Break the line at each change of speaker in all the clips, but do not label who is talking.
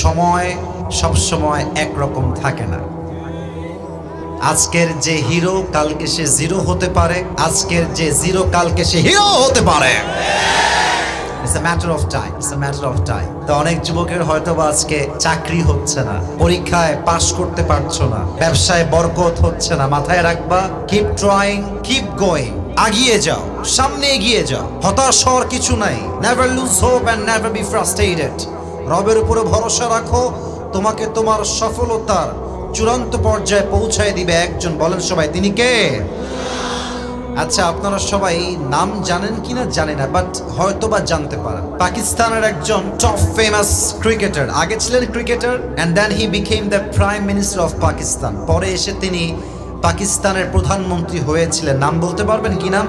সময় সব সময় একরকম থাকে না। আজকের যে হিরো কালকে সে জিরো হতে পারে, আজকের যে জিরো কালকে সে হিরো হতে পারে। It's a matter of time. It's a matter of time. তো অনেক যুবকের হয়তো বা আজকে চাকরি হচ্ছে না, পরীক্ষায় পাশ করতে পারছো না, ব্যবসায় বরকত হচ্ছে না। মাথায় রাখবা, কিপ ট্রাইং, কিপ গোয়িং। এগিয়ে যাও, সামনে এগিয়ে যাও, হতাশ হওয়ার কিছু নাই। Never lose hope and never be frustrated. রবের উপরে ভরসা রাখো, তোমাকে তোমার সফলতার চূড়ান্ত পর্যায়ে পৌঁছায় দিবে একজন। বলেন সবাই, তিনি কে? আচ্ছা, আপনারা সবাই নাম জানেন কিনা জানি না, বাট হয়তো বা জানতে পারেন। পাকিস্তানের একজন টপ ফেমাস ক্রিকেটার, আগে ছিলেন cricketer and then he became the prime minister of Pakistan. পরে এসে তিনি পাকিস্তানের প্রধানমন্ত্রী হয়েছিলেন। নাম বলতে পারবেন কি নাম?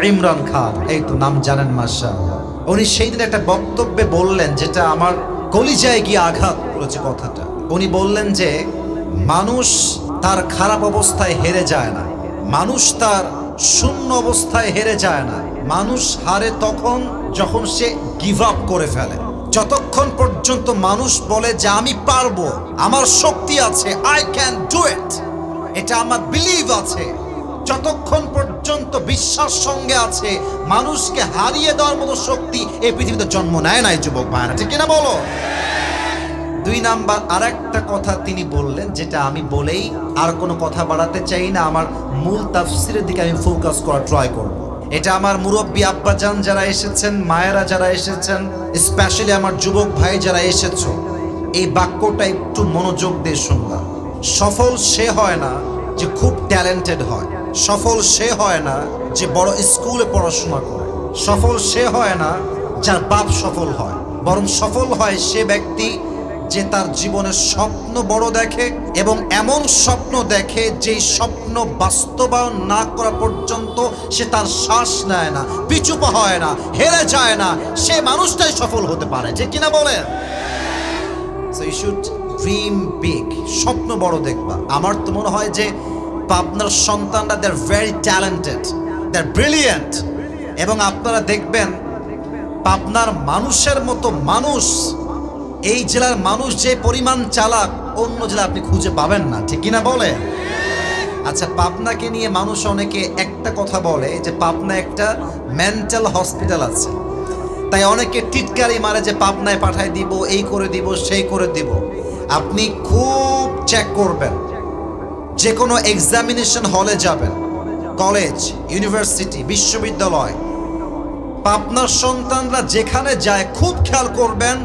ইমরান খান। এই তো নাম জানেন, মাশাআল্লাহ। উনি সেই দিন একটা বক্তব্যে বললেন, যেটা আমার কলিজায় গিয়ে আঘাত করেছে কথাটা। উনি বললেন যে মানুষ তার খারাপ অবস্থায় হেরে যায় না, মানুষ তার শূন্য অবস্থায় হেরে যায় না। মানুষ হারে তখন যখন সে গিভ আপ করে ফেলে। যতক্ষণ পর্যন্ত মানুষ বলে যে আমি পারবো, আমার শক্তি আছে, আই ক্যান ডু ইট, এটা আমার বিলিভ আছে, যতক্ষণ পর্যন্ত বিশ্বাস সঙ্গে আছে, মানুষকে হারিয়ে দেওয়ার মতো শক্তি এই পৃথিবীতে জন্ম নেয় নাই। যুবক ভাইরা, ঠিক কিনা বলো? দুই নাম্বার আরেকটা কথা তিনি বললেন, যেটা আমি বলেই আর কোনো কথা বাড়াতে চাই না, আমার মূল তাফসিরের দিকে আমি ফোকাস করা ট্রাই করব। এটা আমার মুরব্বী আব্বাজান যারা এসেছেন, মায়েরা যারা এসেছেন, স্পেশালি আমার যুবক ভাই যারা এসেছো, এই বাক্যটা একটু মনোযোগ দিয়ে শুনবা। সফল সে হয় না যে খুব ট্যালেন্টেড হয়, সফল সে হয় না যে বড় স্কুলে পড়াশোনা করে, সফল সে হয় না যার বাপ সফল হয়, বরং সফল হয় সে ব্যক্তি যে তার জীবনের স্বপ্ন বড় দেখে এবং এমন স্বপ্ন দেখে যেই স্বপ্ন বাস্তবায়ন না করা পর্যন্ত সে তার শ্বাস নেয় না, পিছু পা হয় না, হেরে যায় না। সে মানুষটাই সফল হতে পারে, যে কিনা বলেন। So you should dream big, স্বপ্ন বড় দেখবা। আমার তো মনে হয় যে পাবনার সন্তানরা they are very talented, they are brilliant. এবং আপনারা দেখবেন পাবনার মানুষের মতো মানুষ, এই জেলার মানুষ যে পরিমাণ চালাক, অন্য জেলা আপনি খুঁজে পাবেন না, ঠিক কিনা বলে? আচ্ছা, পাবনাকে নিয়ে মানুষ অনেকে একটা কথা বলে যে পাবনা একটা মেন্টাল হসপিটাল আছে, তাই অনেকে টিটকারি মারে যে পাবনায় পাঠায় দিব, এই করে দিব, সেই করে দিব। আপনি খুব চেক করবেন, যে কোনো এক্সামিনেশন হলে যাবেন, কলেজ, ইউনিভার্সিটি, বিশ্ববিদ্যালয়, পাবনার সন্তানরা যেখানে যায় খুব খেয়াল করবেন,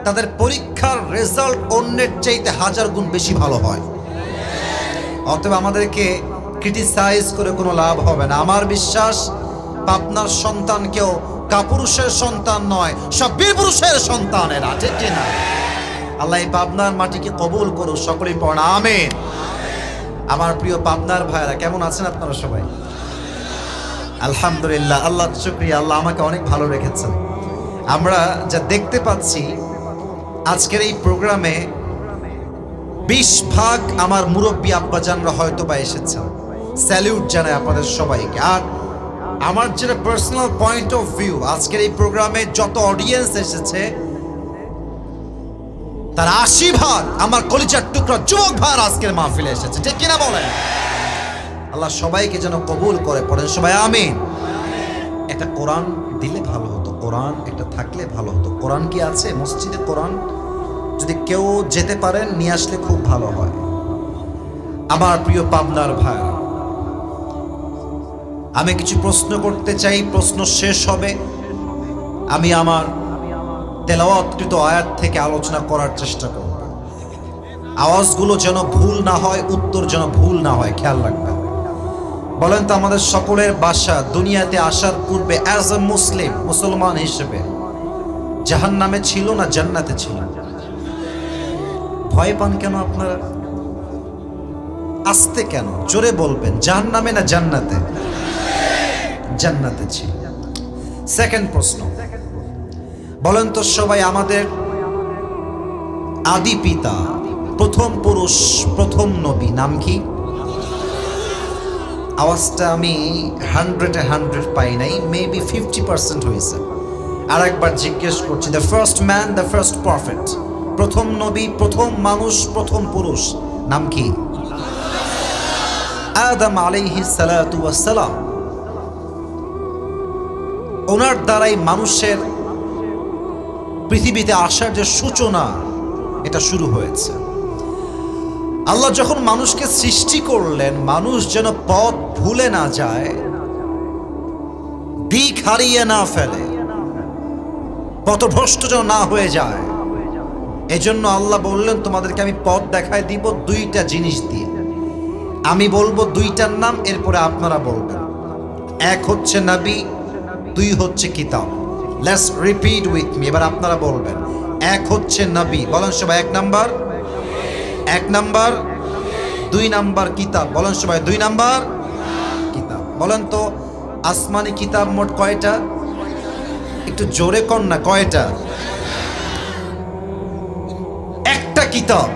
তাদের পরীক্ষার রেজাল্ট অন্যের চাইতে 1000 গুণ বেশি ভালো হয়। অতএব আমাদেরকে ক্রিটিসাইজ করে কোনো লাভ হবে না। আমার বিশ্বাস পাবনার সন্তান কেউ কাপুরুষের সন্তান নয়, সব বীর পুরুষের সন্তান এরা, ঠিক কিনা? আল্লাহ এই পাবনার মাটিকে কবুল করুক, সকলেই পড়া আমিন। আমার প্রিয় পাবনার ভাইরা, কেমন আছেন আপনারা সবাই? আলহামদুলিল্লাহ, আল্লাহ শুকরিয়া, আল্লাহ আমাকে অনেক ভালো রেখেছেন। আমরা যা দেখতে পাচ্ছি আজকের এই প্রোগ্রামে 20% আমার মুরব্বী আব্বাজানরা হয়তো বা এসেছেন। স্যালিউট জানাই আপনাদের সবাইকে। আর আমার যেটা পার্সোনাল পয়েন্ট অফ ভিউ, আজকের এই প্রোগ্রামে যত অডিয়েন্স এসেছে তার 80% আমার কলিজার টুকরা যুবক ভাইরা আজকের মাহফিলে এসেছে, ঠিক কিনা বলেন? আল্লাহ সবাইকে যেন কবুল করে, পড়েন সবাই আমিন। একটা কোরআন দিলে ভালো হতো, কোরআন একটা থাকলে ভালো হতো। কোরআন কি আছে মসজিদে? কোরআন যদি কেউ যেতে পারেন নিয়ে আসলে খুব ভালো হয়। আমার প্রিয় পাবনার ভাই, আমি কিছু প্রশ্ন করতে চাই, প্রশ্ন শেষ হবে আমি আমার তেলাওয়াতকৃত আয়াত থেকে আলোচনা করার চেষ্টা করব। আওয়াজগুলো যেন ভুল না হয়, উত্তর যেন ভুল না হয়, খেয়াল রাখবেন। বলেন তো, আমাদের সকলের বাসা দুনিয়াতে আসার পূর্বে অ্যাজ এ মুসলিম, মুসলমান হিসেবে জাহান্নামে ছিল না জান্নাতে ছিল? ভয় পান কেন আপনারা? আসতে কেন? জোরে বলবেন, জাহান্নামে না জান্নাতে? জান্নাতে ছিল। সেকেন্ড প্রশ্ন, বলেন তো সবাই, আমাদের আদি পিতা, প্রথম পুরুষ, প্রথম নবী নাম কি? আওয়াজটা আমি 100-এ 100 পাই নাই, মেবি 50% হয়েছে। আর একবার জিজ্ঞেস করছি, the first man, the first prophet, প্রথম নবী, প্রথম মানুষ, প্রথম পুরুষ, নাম কি? আদম আলাইহিস সালাতু ওয়াস সালাম। ওনার দ্বারাই মানুষের পৃথিবীতে আসার যে সূচনা, এটা শুরু হয়েছে। আল্লাহ যখন মানুষকে সৃষ্টি করলেন, মানুষ যেন পথ ভুলে না যায়, দিক হারিয়ে না ফেলে, পথভ্রষ্ট যেন না হয়ে যায়, এজন্য আল্লাহ বললেন তোমাদেরকে আমি পথ দেখায় দিব দুইটা জিনিস দিয়ে। আমি বলবো দুইটার নাম, এরপরে আপনারা বলবেন। এক হচ্ছে নবী, দুই হচ্ছে কিতাব। লেটস রিপিট উইথ মি, এবার আপনারা বলবেন। এক হচ্ছে নবী, বলেন সবাই এক নাম্বার, এক নাম্বার। দুই নাম্বার কিতাব, বলেন সবাই দুই নাম্বার কিতাব। বলেন তো আসমানি কিতাব মোট কয়টা? একটু জোরে কর না, কয়টা? একটা কিতাব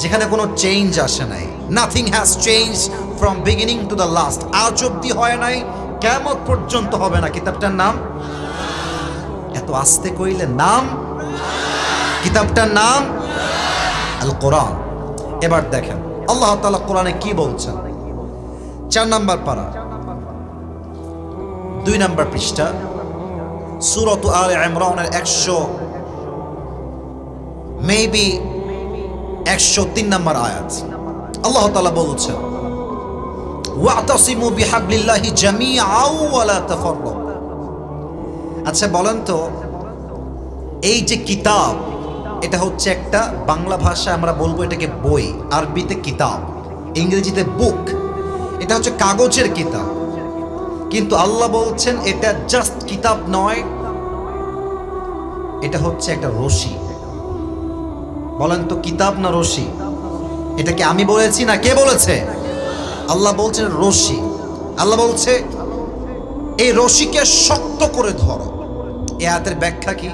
যেখানে কোনো চেঞ্জ আসে নাই। Nothing has change from beginning to the last. আজ অব্দি হয় নাই, কিয়ামত পর্যন্ত হবে না। কিতাবটার নাম? এত আস্তে কইলে নাম? কিতাবটার নাম আল কোরআন। এবার দেখেন আল্লাহ তাআলা কোরআনে কি বলছেন। 4 নাম্বার পারা, 2 নাম্বার পৃষ্ঠা, সূরাত আলে ইমরানের 103 নাম্বার আয়াত। আল্লাহ তাআলা বলছেন, ওয়াতাসিমু বিহাবলিল্লাহি জামিআন ওয়া লা তাফাররাকু। আচ্ছা বলেন তো, এই যে কিতাব, এটা হচ্ছে একটা, বাংলা ভাষায় আমরা বলবো এটাকে বই, আরবিতে কিতাব, ইংরেজিতে বুক। এটা হচ্ছে কাগজের কিতাব। কিন্তু আল্লাহ বলছেন এটা জাস্ট কিতাব নয়, এটা হচ্ছে একটা রশি। বলেন তো কিতাব না রশি? এটা কি আমি বলেছি না কে বলেছে? আল্লাহ বলছেন রশি। আল্লাহ বলছে এই রশিকে শক্ত করে ধরো। এই আয়াতের ব্যাখ্যা কি?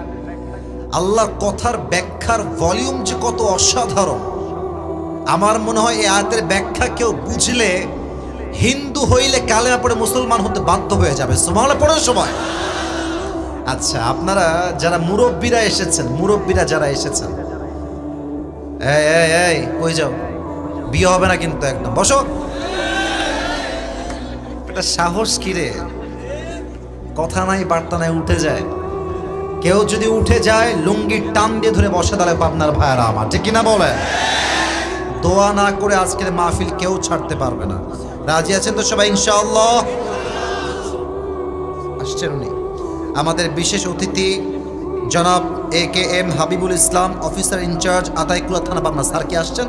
আল্লাহর কথার ব্যাখ্যার ভলিউম যে কত অসাধারণ, আমার মনে হয় এই আয়াতের ব্যাখ্যা কেউ বুঝলে হিন্দু হইলে কালেমা পড়ে মুসলমান হতে বাধ্য হয়ে যাবে। সুবহানাল্লাহ পড়ার সময়। আচ্ছা আপনারা যারা মুরব্বীরা এসেছেন, মুরব্বীরা যারা এসেছেন, এই এই এই কই যাও? বিয়ে হবে না কিন্তু, একদম বসো। এটা সাহস কিরে, কথা নাই বার্তা নাই, উঠে যায়। কেউ যদি উঠে যায় লুঙ্গির টান দিয়ে ধরে বসে দাঁড়ায় পাবনার ভাইয়ারা আমার, ঠিক কিনা বলে? দোয়া না করে আজকের মাহফিল কেউ ছাড়তে পারবে না। রাজি আছেন তো সবাই ইনশাআল্লাহ? আসছেন উনি আমাদের বিশেষ অতিথি জনাব AKM হাবিবুল ইসলাম, অফিসার ইনচার্জ আতাইকুলা থানা পাবনা। স্যার কি আসছেন?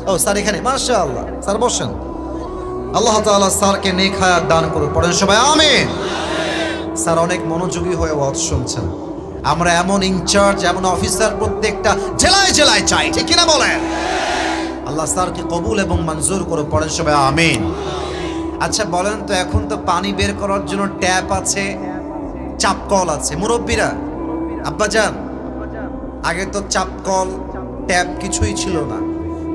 ও স্যার এখানে, মাশাআল্লাহ। স্যার বসেন। আল্লাহ তাআলা স্যারকে নেক হায়াত দান করুন, পড়েন সবাই আমিন। স্যার অনেক মনোযোগী হয়ে ওয়াজ শুনছেন। আমরা এমন ইনচার্জ, এমন অফিসার প্রত্যেকটা জেলায় জেলায় চাই, ঠিক কিনা বলেন? আল্লাহ স্যারকে কবুল এবং মঞ্জুর করে, পড়েন সবাই আমিন। আচ্ছা বলেন তো, এখন তো পানি বের করার জন্য ট্যাপ আছে, চাপকল আছে। মুরব্বীরা, আব্বাজান, আগে তো চাপকল ট্যাপ কিছুই ছিল না।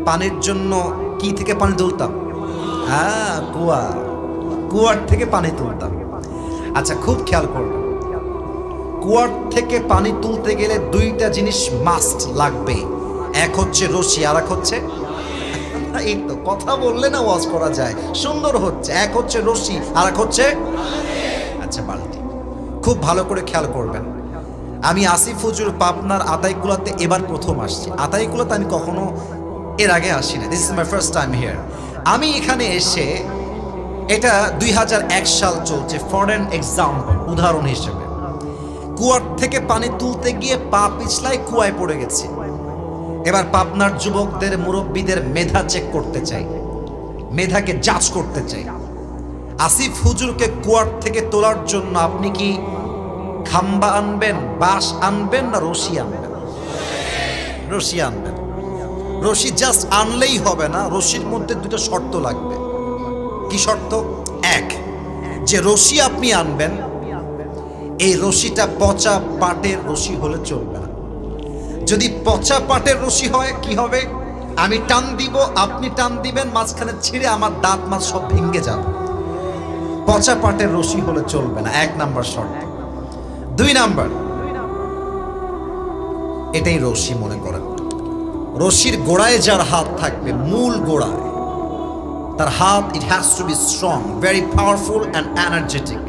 পানির জন্য কি থেকে পানি তুলতাম? হ্যাঁ, কুয়ার থেকে পানি তুলতাম। আচ্ছা খুব খেয়াল করবেন, কুয়ার থেকে পানি তুলতে গেলে দুইটা জিনিস মাস্ট লাগবে। এক হচ্ছে রশি, আর এক হচ্ছে, এই তো কথা বললে না ওয়াজ করা যায়, সুন্দর হচ্ছে। এক হচ্ছে রশি, আর এক হচ্ছে আচ্ছা বালতি। খুব ভালো করে খেয়াল করবেন। আমি আসিফ হুজুর পাবনার আতাইকুলাতে এবার প্রথম আসছি। আতাইকুলাতে আমি কখনো এর আগে আসি না। This is my first time here. আমি এখানে এসে, এটা 2001 সাল চলছে, ফর অ্যান এক্সাম্পল, উদাহরণ হিসেবে, কুয়ার থেকে পানি তুলতে গিয়ে পা পিছলায় কুয়ায় পড়ে গেছি। এবার পাবনার যুবকদের, মুরব্বীদের মেধা চেক করতে চাই, মেধাকে যাচ করতে চাই। আসিফ হুজুরকে কুয়ার থেকে তোলার জন্য আপনি কি খাম্বা আনবেন, বাঁশ আনবেন, না রশি আনবেন? রশি আনবেন। রশি জাস্ট আনলেই হবে না, রশির মধ্যে দুটো শর্ত লাগবে। কি শর্ত? এক, যে রশি আপনি আনবেন, এই রশিটা পচা পাটের রশি হলে চলবে না। যদি পচা পাটের রশি হয় কি হবে? আমি টান দিব, আপনি টান দিবেন, মাঝখানে ছিঁড়ে আমার দাঁত মাছ সব ভেঙে যাবে। পচা পাটের রশি হলে চলবে না, 1 নাম্বার শর্ত। দুই নাম্বার, এটাই রশি মনে করেন। রশির গোড়ায় যার হাত থাকবে, মূল গোড়ায় তার হাত, it has to be strong, very powerful and energetic.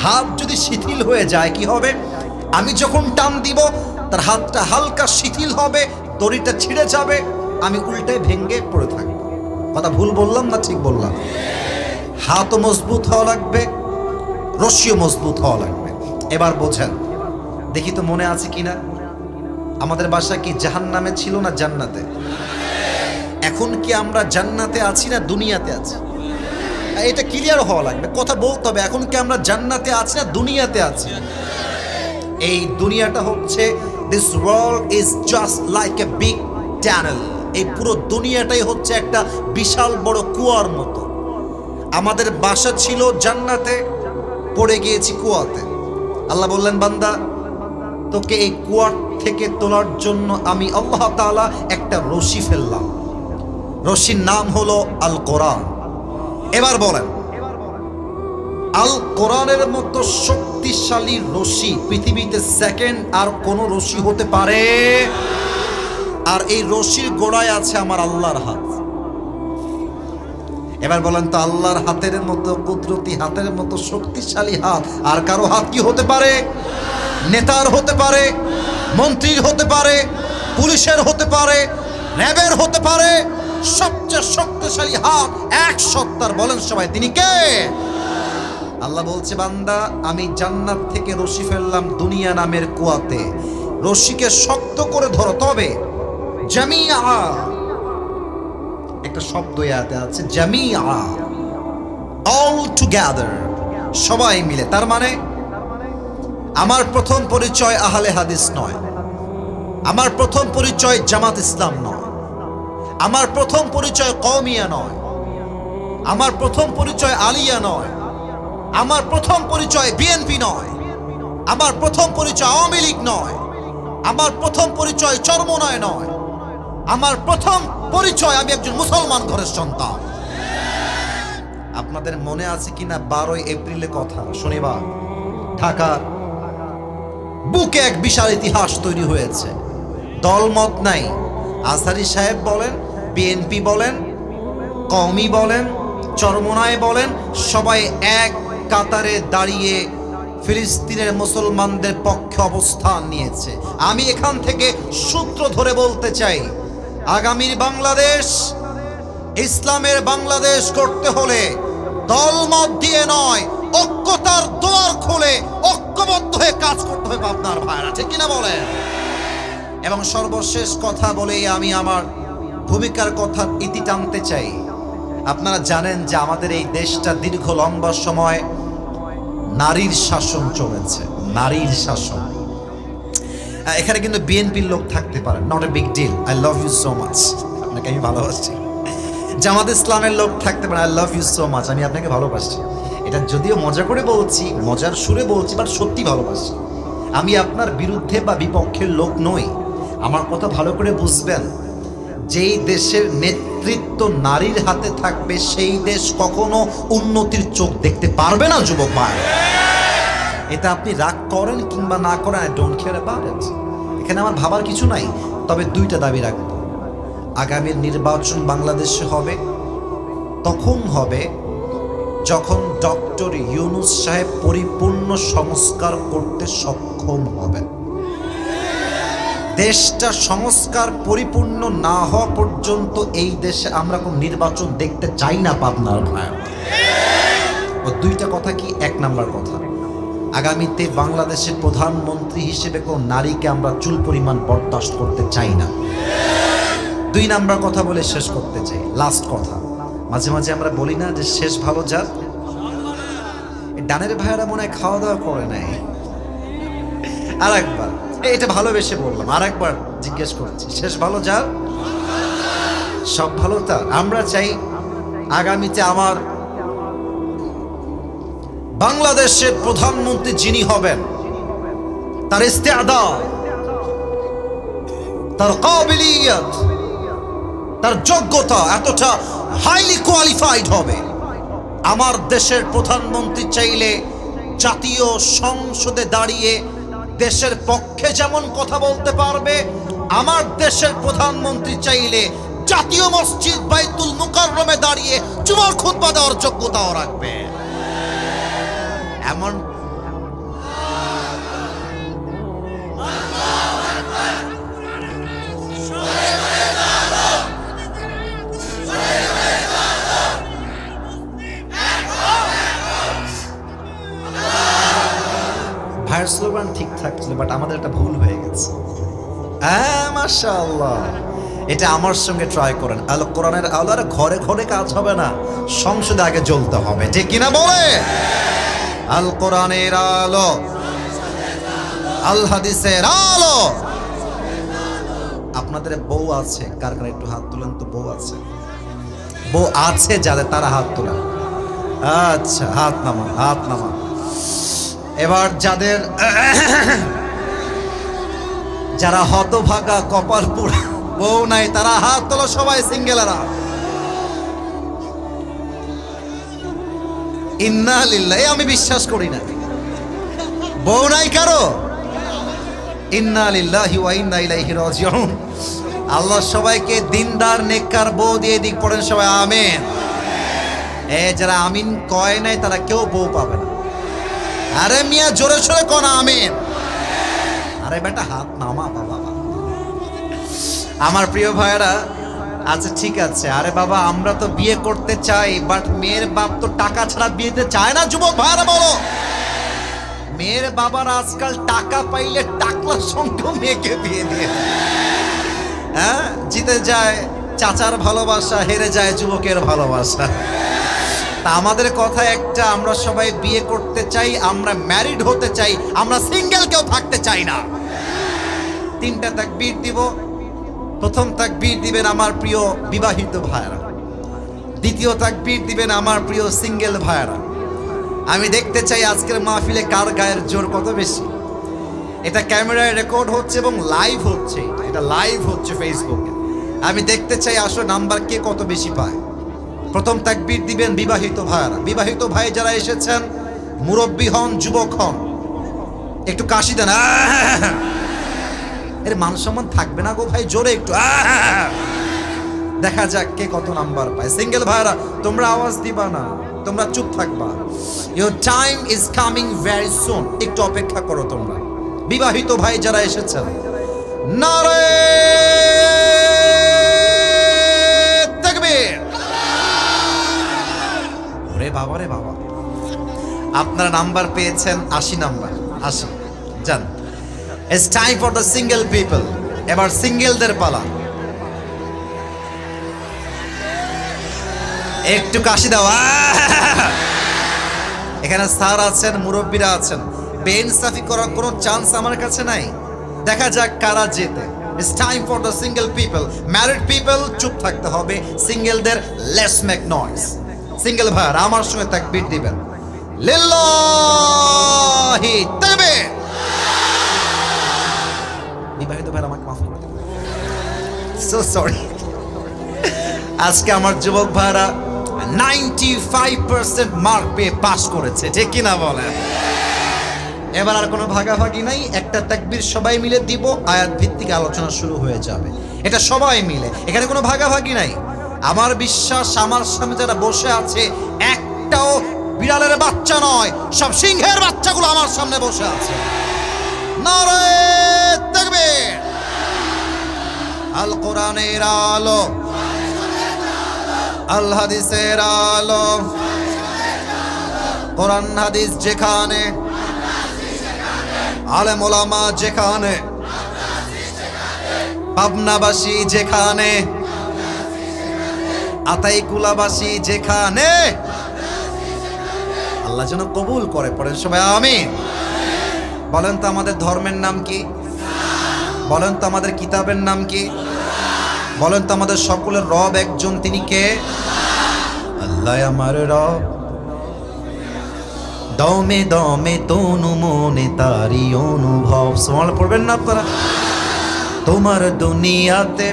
হাত যদি শিথিল হয়ে যায় কি হবে? আমি যখন টান দিব তার হাতটা হালকা শিথিল হবে, দড়িটা ছিঁড়ে যাবে, আমি উল্টে ভেঙ্গে পড়ে থাকবো। কথা ভুল বললাম না ঠিক বললাম? হাতও মজবুত হওয়া লাগবে, রশিও মজবুত হওয়া লাগবে। এবার বোঝেন, দেখি তো মনে আছে কিনা, আমাদের বাসা কি জাহান্নামে ছিল না জান্নাতে? এখন কি আমরা জান্নাতে আছি না দুনিয়াতে আছি? এটা ক্লিয়ার হওয়া লাগবে, কথা বলতে হবে। এখন কি আমরা জান্নাতে আছি না দুনিয়াতে আছি? এই দুনিয়াটা হচ্ছে, this world is just like a big tunnel. এই পুরো দুনিয়াটাই হচ্ছে একটা বিশাল বড় কুয়ার মতো। আমাদের বাসা ছিল জান্নাতে, পড়ে গিয়েছি কুয়াতে। আল্লাহ বললেন, বান্দা তোকে এই কুয়ার থেকে তোলার জন্য আমি আল্লাহ তাআলা একটা রশি ফেললাম। রশির নাম হলো আল কোরআন। এবার বলেন, আল কোরআনের মতো শক্তিশালী রশি পৃথিবীতে সেকেন্ড আর কোন রশি হতে পারে? আর এই রশির গোড়ায় আছে আমার আল্লাহর হাত। এবার বলেন তো, আল্লাহর হাতের মতো কুদরতি, হাতের মতো শক্তিশালী হাত আর কারো হাত কি হতে পারে? নেতার হতে পারে, মন্ত্রীর হতে পারে, পুলিশের হতে পারে, র্যাবের হতে পারে। সবচেয়ে শক্তিশালী হাত এক সত্তার, বলেন সবাই তিনি কে? আল্লাহ বলছে, বান্দা আমি জান্নাত থেকে রশি ফেললাম দুনিয়া নামের কুয়াতে। রশিকে শক্ত করে ধরো, তবে জামিয়া, একটা শব্দ ইয়াতে আছে, জামিয়া, অল টুগেদার, সবাই মিলে। তার মানে আমার প্রথম পরিচয় আহলে হাদিস নয়, আমার প্রথম পরিচয় জামাত ইসলাম নয়, আমার প্রথম পরিচয় কওমিয়া নয়, আমার প্রথম পরিচয় আলিয়া নয়, আমার প্রথম পরিচয় বিএনপি নয়, আমার প্রথম পরিচয় আওয়ামী লীগ নয়, আমার প্রথম পরিচয় চরমোনায় নয়, আমার প্রথম পরিচয় আমি একজন মুসলমান ঘরের সন্তান। আপনাদের মনে আছে কিনা 12 এপ্রিলের কথা, শনিবার ঢাকার বুকে এক বিশাল ইতিহাস তৈরি হয়েছে। দলমত নাই, আজহারী সাহেব বলেন, বিএনপি বলেন, কওমি বলেন, চরমোনায় বলেন, সবাই এক কাতারে দাঁড়িয়ে ফিলিস্তিনের মুসলমানদের পক্ষে অবস্থান নিয়েছে। আমি এখান থেকে সূত্র ধরে বলতে চাই, আগামীর বাংলাদেশ, ইসলামের বাংলাদেশ করতে হলে দলমত দিয়ে নয়, ঐক্যতার দুয়ার খুলে ঐক্যবদ্ধ হয়ে কাজ করতে হবে আপনার ভাইরা, ঠিক কিনা বলেন? এবং সর্বশেষ কথা বলেই আমি আমার ভূমিকার কথা ইতি টানতে চাই। আপনারা জানেন যে আমাদের এই দেশটা দীর্ঘ লম্বা সময় নারীর শাসন চলেছে, নারীর শাসন। এখানে কিন্তু বিএনপির লোক থাকতে পারে, not a big deal, I love you so much, আপনাকে আমি ভালোবাসি। জামাত ইসলামের লোক থাকতে পারে, I love you so much, আমি আপনাকে ভালোবাসি। এটা যদিও মজা করে বলছি, মজার সুরে বলছি, বাট সত্যি ভালোবাসি। আমি আপনার বিরুদ্ধে বা বিপক্ষের লোক নই। আমার কথা ভালো করে বুঝবেন, যেই দেশের নেতৃত্ব নারীর হাতে থাকবে সেই দেশ কখনো উন্নতির চোখ দেখতে পারবে না যুবক ভাই। এটা আপনি রাগ করেন কিংবা না করেন, I don't care about it. এখানে আমার ভাবার কিছু নাই। তবে দুইটা দাবি রাখবো, আগামীর নির্বাচন বাংলাদেশে হবে, তখন হবে যখন ডক্টর ইউনূস সাহেব পরিপূর্ণ সংস্কার করতে সক্ষম হবেন। দেশটা সংস্কার পরিপূর্ণ না হওয়া পর্যন্ত এই দেশে আমরা কোন নির্বাচন দেখতে চাই না পাবনার ভাই। ও দুইটা কথা কি? এক নাম্বার কথা, আগামীতে বাংলাদেশের প্রধানমন্ত্রী হিসেবে কোন নারীকে আমরা চুল পরিমাণ বরদাস্ত করতে চাই না। দুই নাম্বার কথা বলে শেষ করতে চাই, লাস্ট কথা। মাঝে মাঝে আমরা বলি না যে শেষ ভালো যার? ডানের ভাইয়েরা মনে হয় খাওয়া দাওয়া করে নাই। আর একবার, এটা ভালোবেসে বললাম, আর একবার জিজ্ঞেস করছি, শেষ ভালো যার? সব ভালো তার। আমরা চাই আগামীতে আমার বাংলাদেশের প্রধানমন্ত্রী যিনি হবেন, তার ইস্তেআদাদ, তার কাবিলিয়ত, তার যোগ্যতা এতটা হাইলি কোয়ালিফাইড হবে। আমার দেশের প্রধানমন্ত্রী চাইলে জাতীয় সংসদে দাঁড়িয়ে দেশের পক্ষে যেমন কথা বলতে পারবে, আমার দেশের প্রধানমন্ত্রী চাইলে জাতীয় মসজিদ বাইতুল মুকাররমে দাঁড়িয়ে জুমার খুতবা দেওয়ার যোগ্যতাও রাখবে। এমন ভাইয়ের স্লোগান ঠিকঠাক ছিল, বাট আমাদের একটা ভুল হয়ে গেছে। হ্যাঁ মাশাআল্লাহ, এটা আমার সঙ্গে ট্রাই করেন। আল কোরআনের আলো আর ঘরে ঘরে কাজ হবে না, সংসদে আগে জ্বলতে হবে, ঠিক কিনা বলে? আল কোরআনের আলো, আল হাদিসের আলো। আপনাদের বউ আছে কার কার, একটু হাত তুলেন তো। বউ আছে, বউ আছে যাদের, তারা হাত তোলেন। আচ্ছা, হাত নামান, হাত নামান। এবার যাদের যারা হতভাগা কপাল পোড়া বউ নাই, তারা হাত তোলো সবাই, সিঙ্গেলেরা। ইন্না লিল্লাহি, আমি বিশ্বাস করি না বউ নাই কারো। ইন্না লিল্লাহি ওয়া ইন্না ইলাইহি রাজিউন। আল্লাহ সবাইকে দিনদার নেককার বউ দিয়ে দিক, পড়েন সবাই আমিন। যারা আমিন কয় নাই তারা কেউ বউ পাবে না। আরে মিয়া জোরে সোরে কোন আমিন। আরে বেটা হাত নামা বাবা। আমার প্রিয় ভাইয়েরা, আচ্ছা ঠিক আছে, আরে বাবা আমরা তো বিয়ে করতে চাই, বাট মেয়ের বাপ তো টাকা ছাড়া বিয়েতে চায় না। যুবক ভাইয়েরা বলো, মেয়ের বাবার আজকাল টাকা পাইলে টাকলার সঙ্গে মেয়েকে বিয়ে দিয়ে, হ্যাঁ, জিতে যায় চাচার ভালোবাসা, হেরে যায় যুবকের ভালোবাসা। তা আমাদের কথা একটা, আমরা সবাই বিয়ে করতে চাই, আমরা ম্যারিড হতে চাই, আমরা সিঙ্গেল কেউ থাকতে চাই না। তিনটা তাকবীর দিব। প্রথম তাকবীর দিবেন আমার প্রিয় বিবাহিত ভাইরা, দ্বিতীয় তাকবীর দিবেন আমার প্রিয় সিঙ্গেল ভাইরা। আমি দেখতে চাই আজকের মাহফিলে কার গায়ের জোর কত বেশি। এটা ক্যামেরায় রেকর্ড হচ্ছে এবং লাইভ হচ্ছে, এটা লাইভ হচ্ছে ফেসবুকে। আমি দেখতে চাই আসলে নাম্বার কে কত বেশি পায়। প্রথম তাকবীর দিবেন বিবাহিত ভাইরা। বিবাহিত ভাই যারা এসেছেন, মুরব্বী হন, যুবক হন, একটু কাশি দেন। এর মান সম্মান থাকবে না গো ভাই, জোরে একটু। দেখা যাক কে কত নাম্বার পায়। সিঙ্গেল ভাইরা তোমরা আওয়াজ দিবা না, তোমরা চুপ থাকবা। Your time is coming very soon, একটু অপেক্ষা করো তোমরা। বিবাহিত ভাই যারা এসেছেন, নারে তাকবীর। ওরে বাবা রে বাবা, আপনারা নাম্বার পেয়েছেন 80 নাম্বার। 80 যান। It's time for the single people. এবার সিঙ্গেলদের পালা। একটু কাশি দাও। এখানে স্যার আছেন, মুরব্বীরা আছেন, বেইনসাফি করার কোনো চান্স আমার কাছে নাই। দেখা যাক কারা জেতে। It's time for the single people. Married people চুপ থাকতে হবে, সিঙ্গেলদের let's make noise. সিঙ্গেল ভাইরা আমার সঙ্গে তাকবীর দিবেন। লিল্লাহি তাকবীর। বিবাহিত ভাইরা আমাকে মাফ করে দিন, সো সরি। আজকে আমার যুবক ভাইরা 95% মার্ক পেয়ে পাস করেছে, ঠিক কিনা বলেন? এবার আর কোনো ভাগাভাগি নাই, একটা তাকবীর সবাই মিলে দিব, আয়াত ভিত্তিক আলোচনা শুরু হয়ে যাবে। এটা সবাই মিলে, এখানে কোনো ভাগাভাগি নাই। আমার বিশ্বাস আমার সামনে যারা বসে আছে একটাও বিড়ালের বাচ্চা নয়, সব সিংহের বাচ্চাগুলো আমার সামনে বসে আছে। নারে তাকবীর। আল কোরআনের আলো, আল হাদিসের আলো। কোরআন হাদিস যেখানে, আলেম ওলামা যেখানে, পাবনাবাসী যেখানে, আতাইকুলাবাসী যেখানে, আল্লাহ যেন কবুল করে। পড়েন সবাই আমিন। বলেন তো আমাদের ধর্মের নাম কি? বলেন তো আমাদের কিতাবের নাম কি? বলেন তো আমাদের সকলের রব একজন, তিনি কে? আল্লাহ আমার রব। দমে দমে তনু মনে তারি অনুভব। সুবহানাল্লাহ পড়বেন না আপনারা? তোমার দুনিয়াতে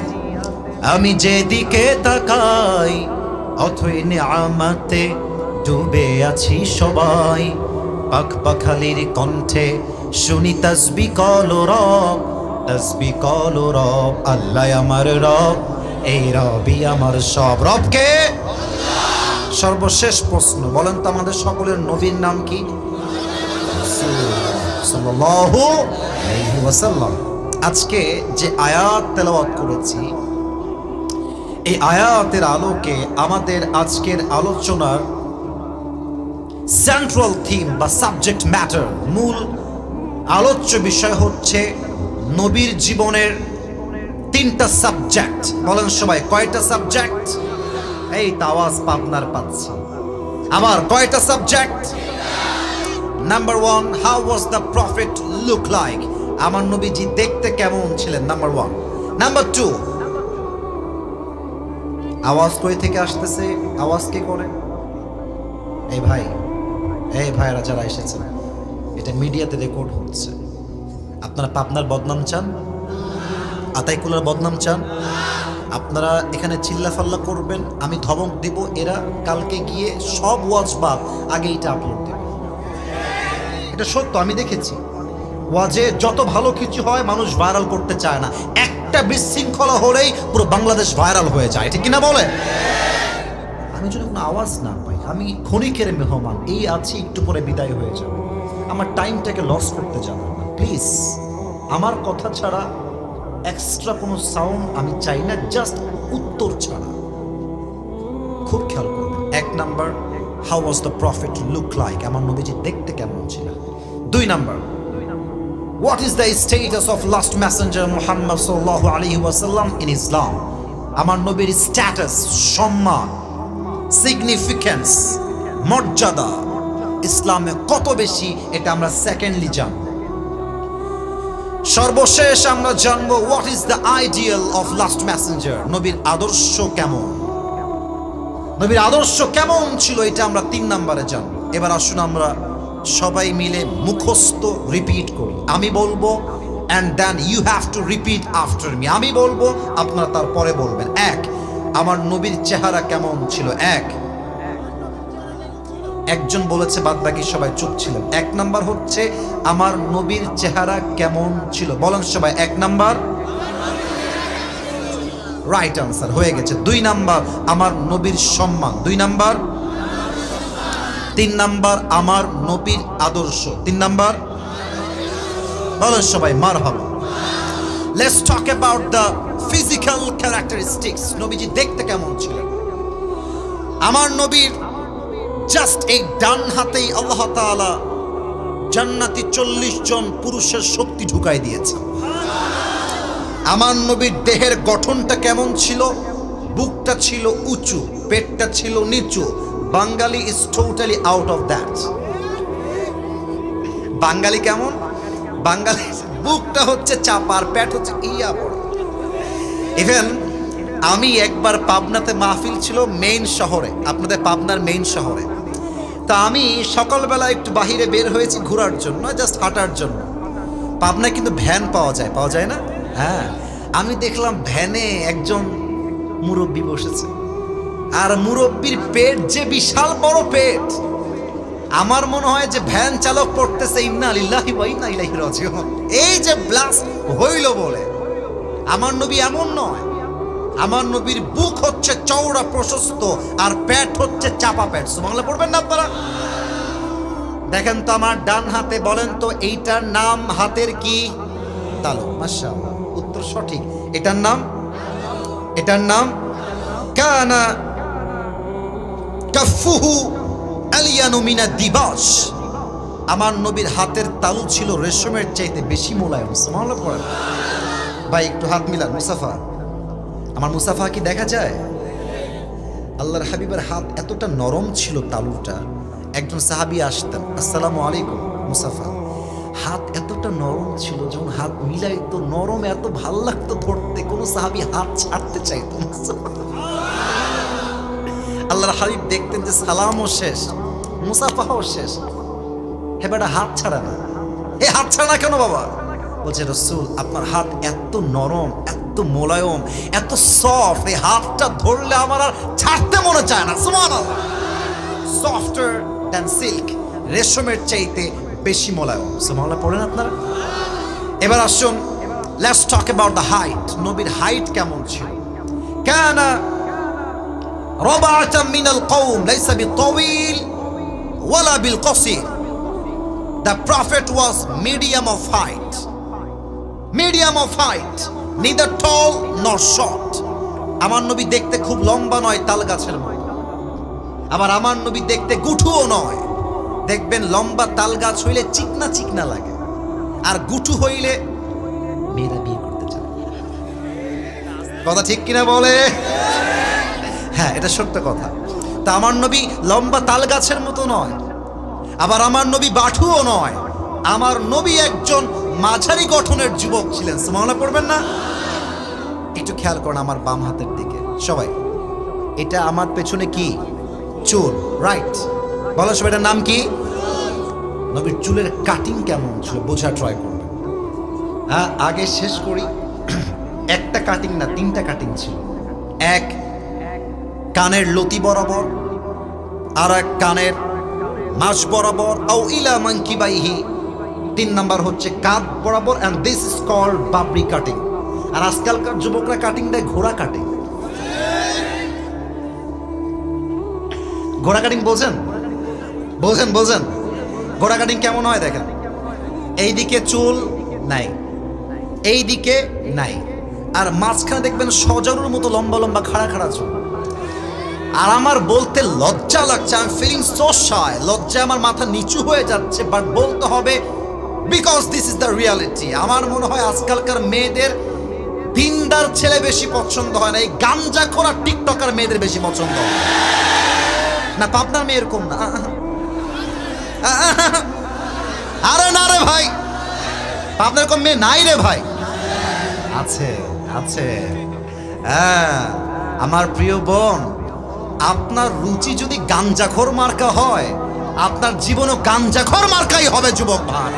আমি যেদিকে তাকাই, অথই নিয়ামতে ডুবে আছি সবাই। পাখ পাখালির কণ্ঠে শুনি তসবি কলো রব, তসবি কলো রব, আল্লাহ আমার রব, এই রবই আমার সব। রবকে সর্বশেষ প্রশ্ন, বলেন তো আমাদের সকলের নবীর নাম কি? সাল্লাল্লাহু আলাইহি ওয়াসাল্লাম। আজকে যে আয়াত তেলাওয়াত করেছি, এই আয়াতের আলোকে আমাদের আজকের আলোচনার সেন্ট্রাল থিম বা সাবজেক্ট ম্যাটার, মূল আলোচ্য বিষয় হচ্ছে নবীর জীবনের তিনটা সাবজেক্ট। বলেন সবাই, কয়টা সাবজেক্ট? এই আওয়াজ পাবনার পাচ্ছি। আবার কয়টা subject? Number one, how was the prophet look like? আমার নবীজি দেখতে কেমন ছিলেন? Number one. নাম্বার টু, আওয়াজ কই থেকে আসতেছে? আওয়াজ কে করে? এই ভাই, এই ভাইরা যারা এসেছেন, এটা মিডিয়াতে রেকর্ড হচ্ছে। আপনারা পাবনার বদনাম চান? আতাইকুলার বদনাম চান? আপনারা এখানে চিল্লাফাল্লা করবেন, আমি ধমক দিব, এরা কালকে গিয়ে সব ওয়াজ বাদ আগে এটা আপলোড দেবে। এটা সত্য, আমি দেখেছি। ওয়াজে যত ভালো কিছু হয় মানুষ ভাইরাল করতে চায় না, একটা বিশৃঙ্খলা হলেই পুরো বাংলাদেশ ভাইরাল হয়ে যায়, ঠিক কিনা বলে? আমি যদি কোনো আওয়াজ না পাই, আমি ক্ষণিকের মেহমান, এই আছি, একটু পরে বিদায় হয়ে যাবে, আমার টাইমটাকে লস করতে যাবে না প্লিজ। আমার কথা ছাড়া এক্সট্রা কোনো সাউন্ড আমি চাই না, জাস্ট উত্তর ছাড়া। খুব খেয়াল করবেন। এক number, how was the prophet look like? আমার নবীজি দেখতে কেমন ছিল? দুই number, what is the status of last Messenger Muhammad সাল্লাল্লাহু আলাইহি ওয়াসাল্লাম ইন ইসলাম? আমার নবীর স্ট্যাটাস, সম্মান, সিগনিফিকেন্স, মর্যাদা ইসলামে কত বেশি, এটা আমরা সেকেন্ডলি জানব। সর্বশেষ আমরা জানবো what is the ideal of last Messenger? নবীর আদর্শ কেমন? নবীর আদর্শ কেমন ছিল, এটা আমরা তিন নাম্বারে জানবো। এবার আসুন আমরা সবাই মিলে মুখস্থ রিপিট করি। আমি বলবো and then you have to repeat after me. আমি বলবো, আপনারা তারপরে বলবেন। এক, আমার নবীর চেহারা কেমন ছিল? এক, একজন বলেছে, বাদ বাকি সবাই চুপ ছিলেন। এক নাম্বার হচ্ছে আমার নবীর চেহারা কেমন ছিল? বলেন সবাই, এক নাম্বার রাইট আনসার হয়ে গেছে। দুই নাম্বার, আমার নবীর সম্মান। দুই নাম্বার। তিন নাম্বার, আমার নবীর আদর্শ। তিন নাম্বার। বলেন সবাই মারহাবা। Let's talk about the physical characteristics. নবীজি দেখতে কেমন ছিলেন? আমার নবীর জাস্ট এই ডান হাতেই আল্লাহ তাআলা জান্নাতি 40 জন পুরুষের শক্তি ঢুকাই দিয়েছে। আমার নবীর দেহের গঠনটা কেমন ছিল? বুকটা ছিল উঁচু, পেটটা ছিল নিচু। বাঙালি is totally out of that. বাঙালি কেমন? বাঙালি বুকটা হচ্ছে চাপার, পেট হচ্ছে ইয়া বড়। ইভেন আমি একবার পাবনাতে মাহফিল ছিল মেইন শহরে, আপনাদের পাবনার মেইন শহরে। তা আমি সকালবেলা একটু বাহিরে বের হয়েছি ঘোরার জন্য, জাস্ট হাঁটার জন্য। পাবনায় কিন্তু ভ্যান পাওয়া যায়, পাওয়া যায় না? হ্যাঁ, আমি দেখলাম ভ্যানে একজন মুরব্বী বসেছে, আর মুরব্বীর পেট যে বিশাল বড় পেট। আমার মনে হয় যে ভ্যান চালক পড়তেছে ইন্না লিল্লাহি ওয়া ইন্না ইলাইহি রাজিউন। এই যে ব্লাস্ট হইল বলে, আমার নবী এমন নয়। আমার নবীর বুক হচ্ছে চওড়া প্রশস্ত, আর পেট হচ্ছে চাপা পেট। সুবহানাল্লাহ পড়বেন না আপনারা? দেখেন তো আমার ডান হাতে, বলেন তো এইটার নাম হাতের কি? তালু। মাশাআল্লাহ, উত্তর সঠিক। এটার নাম, এটার নাম কানা কাফুহু আলিয়ানু মিনা দিবাস। আমার নবীর হাতের তালু ছিল রেশমের চাইতে বেশি মোলায়েম। সুবহানাল্লাহ পড়েন ভাই, একটু হাত মিলান। মুসাফা, আমার মুসাফা কি দেখা যায়? আল্লাহর হাবিবের হাত এতটা নরম ছিল, তালুটা। একজন সাহাবী আসতেন, আসসালামু আলাইকুম মুসাফা। হাত এতটা নরম ছিল, যখন হাত মিলাইতো নরম, এত ভাল লাগতো ধরতে, কোনো সাহাবী হাত ছাড়তে চাইতো না। আল্লাহর হাবিব দেখতেন যে সালামও শেষ, মুসাফাও শেষ, হে বেটা হাত ছাড়া না। এ হাত ছাড়া না কেন বাবা? বলছে রাসূল, আপনার হাত এত নরম, এত মোলায়েম, এত সফট, এই হাতটা ধরলে আমার আর ছাড়তে মনে চায় না। সুবহানাল্লাহ। সফটার দ্যান সিল্ক, রেশমের চাইতে বেশি মোলায়েম। সুবহানাল্লাহ পড়েন আপনারা। এবার আসুন, let's talk about the height. নবীর হাইট কেমন ছিল? কানা রাবাআতাম মিনাল কওম লাইসা বিতাওয়িল ওয়ালা বিলকাসির। The prophet was medium of height, medium of height, neither tall nor short. আমার নবী দেখতে খুব লম্বা নয়, তাল গাছের মতো। আবার আমার নবী দেখতে গুঠুও নয়। দেখবেন লম্বা তাল গাছ হইলে চিকনা চিকনা লাগে, আর গুঠু হইলে মেয়েরা বিয়ে করতে চায়। কথা ঠিক কিনা বলে? হ্যাঁ, এটা সত্য কথা। তা আমার নবী লম্বা তাল গাছের মতো নয়, আবার আমার নবী বাঠুও নয়। আমার নবী একজন মাঝারি গঠনের যুবক ছিলেন। সুবহানাল্লাহ পড়বেন না? একটু খেয়াল করুন আমার বাম হাতের দিকে সবাই। এটা আমার পেছনে কি? চুল, রাইট? বলো সবাই, এটার নাম কি? নবীর চুলের কাটিং কেমন ছিল বোঝা ট্রাই করবেন। হ্যাঁ, আগে শেষ করি। একটা কাটিং না, 3টা কাটিং ছিল। এক কানের লতি বরাবর, আর এক কানের মাঝ বরাবর, আও ইলা মানকিবাইহি। 3 নাম্বার হচ্ছে কাঁধ বরাবর, এন্ড দিস ইজ কল্ড বাবরি কাটিং। আর আজকালকার যুবকরা কাটিং দেয় ঘোড়া কাটিং। ঘোড়া কাটিং বোঝেন? বোঝেন বোঝেন? ঘোড়া কাটিং কেমন হয় দেখেন। এইদিকে চুল নাই, এইদিকে নাই, আর মাঝখানে দেখবেন সজারুর মতো লম্বা লম্বা খাড়া খাড়া চুল। আর আমার বলতে লজ্জা লাগছে, I am feeling so shy. লজ্জা আমার মাথা নিচু হয়ে যাচ্ছে, বাট বলতে হবে, because this is the reality. আমার মনে হয় আজকালকার মেয়েদের দিনদার ছেলে বেশি পছন্দ হয় না, এই গাঞ্জা খোরা টিকটকার মেয়েদের বেশি পছন্দ হয়। না, পাবনার মেয়ে এরকম না। আরে না রে ভাই, পাবনার এরকম মেয়ে নাই রে ভাই। আছে আছে। হ্যাঁ, আমার প্রিয় বোন, আপনার রুচি যদি গাঞ্জাখোর মার্কা হয়, আপনার জীবনও গাঞ্জাখোর মার্কাই হবে যুবক ভাই।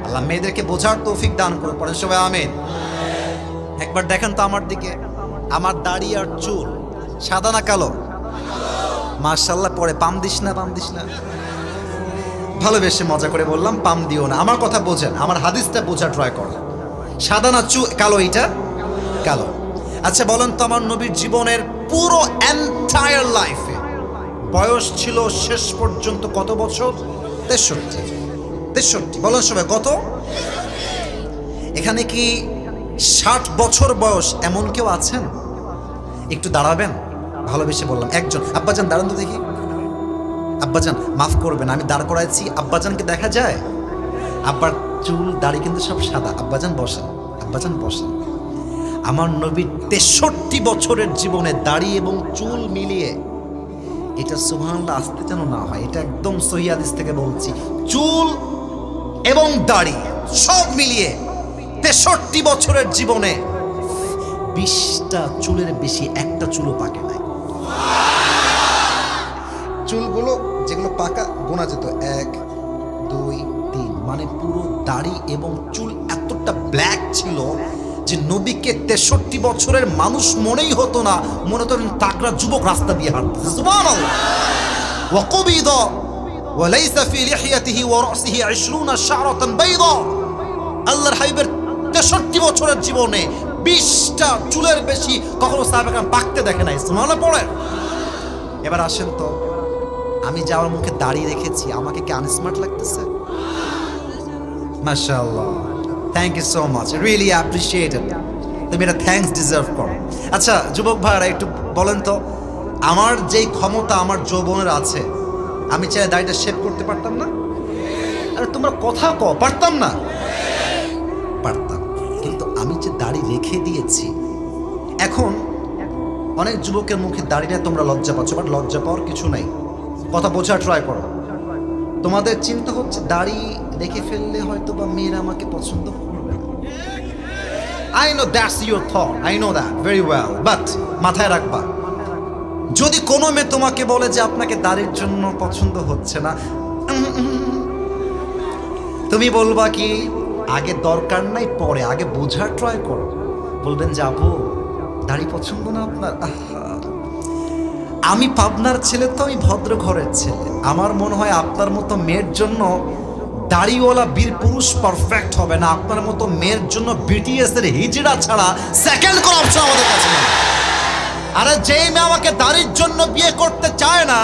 আল্লাহ মেয়েদেরকে বোঝার তৌফিক দান করে। পড়েন সবাই আমিন। একবার দেখেন তো আমার দিকে, আমার দাড়ি আর চুল সাদা না কালো? মাশাআল্লাহ। পরে পাম দিস না, পাম দিস না। ভালোবেসে মজা করে বললাম, পাম দিও না। আমার কথা বোঝেন, আমার হাদিসটা বোঝা ট্রাই করেন। সাদা না কালো? এইটা কালো। আচ্ছা বলেন তো, আমার নবীর জীবনের পুরো এন্টায়ার লাইফে বয়স ছিল শেষ পর্যন্ত কত বছর? 63। 63 বলেন সবাই, কত? এখানে কি 60 বছর বয়স এমন কেউ আছেন? একটু দাঁড়াবেন। ভালোবেসে বললাম, একজন। আব্বাজান দাঁড়ান তো দেখি। আব্বাজান মাফ করবেন, আমি দাঁড় করাইছি। আব্বাজানকে দেখা যায়? আব্বার চুল দাড়ি কিন্তু সব সাদা। আব্বাজান বসেন, আব্বাজান বসেন। আমার নবীর 63 বছরের জীবনে দাড়ি এবং চুল মিলিয়ে, এটা সুবহানাল্লাহ আসতে যেন না হয়, এটা একদম সহিহ হাদিস থেকে বলছি, চুল এবং দাড়ি সব মিলিয়ে 63 বছরের জীবনে 20টা চুলের বেশি একটা চুলও পাকে নাই। চুলগুলো যেগুলো পাকা গোনা যেত 1 2 3, মানে পুরো দাড়ি এবং চুল এতটা ব্ল্যাক ছিল যে নবীকে 63 বছরের মানুষ মনেই হতো না, মনে হতো তাকড়া যুবক রাস্তা দিয়ে হাঁটতেছে। সুবহানাল্লাহ। ওয়া কুবিদা ওয়া লাইসা ফি লিহিয়াতিহি ওয়া রাসিহি 20 শা'রাতান বাইদা। আল্লাহর হাবিবের 63 বছরের জীবনে 20টা চুলের বেশি কখনো সাহাবা কেরাম পাকতে দেখে নাই। সুবহানাল্লাহ পড়েন। এবার আসেন তো, আমি যে আমার মুখে দাড়ি রেখেছি, আমাকে কি আনস্মার্ট লাগতেছে? মাশাআল্লাহ, thank you so much, really appreciate it. তুমি এটা থ্যাঙ্কস ডিজার্ভ করো। আচ্ছা যুবক ভাইরা, একটু বলেন তো, আমার যেই ক্ষমতা আমার যৌবনের আছে, আমি চাইলে দাড়িটা শেভ করতে পারতাম না? আরে তোমরা কথা কও, পারতাম না? পারতাম, কিন্তু আমি যে দাড়ি রেখে দিয়েছি। এখন অনেক যুবকের মুখে দাড়িটা তোমরা লজ্জা পাচ্ছ, বাট লজ্জা পাওয়ার কিছু নাই। কথা বোঝা ট্রাই করো। তোমাদের চিন্তা হচ্ছে দাড়ি রেখে ফেললে হয়তো বা মেয়েরা আমাকে পছন্দ করবে। I know that's your thought, I know that very well, but মাথায় রাখবা, যদি কোনো মেয়ে তোমাকে বলে যে আপনাকে দাড়ির জন্য পছন্দ হচ্ছে না, তুমি বলবা কি, আগে দরকার নাই, পরে, আগে বোঝার ট্রাই করো। বলবেন যে আপু দাড়ি পছন্দ না আপনার? আমি পাবনার ছেলে, তো আমি ভদ্র ঘরের ছেলে। আমার মনে হয় আপনার মতো মেয়ের জন্য দাড়িওয়ালা বীর পুরুষ পারফেক্ট হবে না। আপনার মতো মেয়ের জন্য বিটিএস এর হিজড়া ছাড়া সেকেন্ড কোন অপশন আমাদের কাছে নেই। আরে যেই মেয়ে আমাকে দাড়ির জন্য বিয়ে করতে চায় না,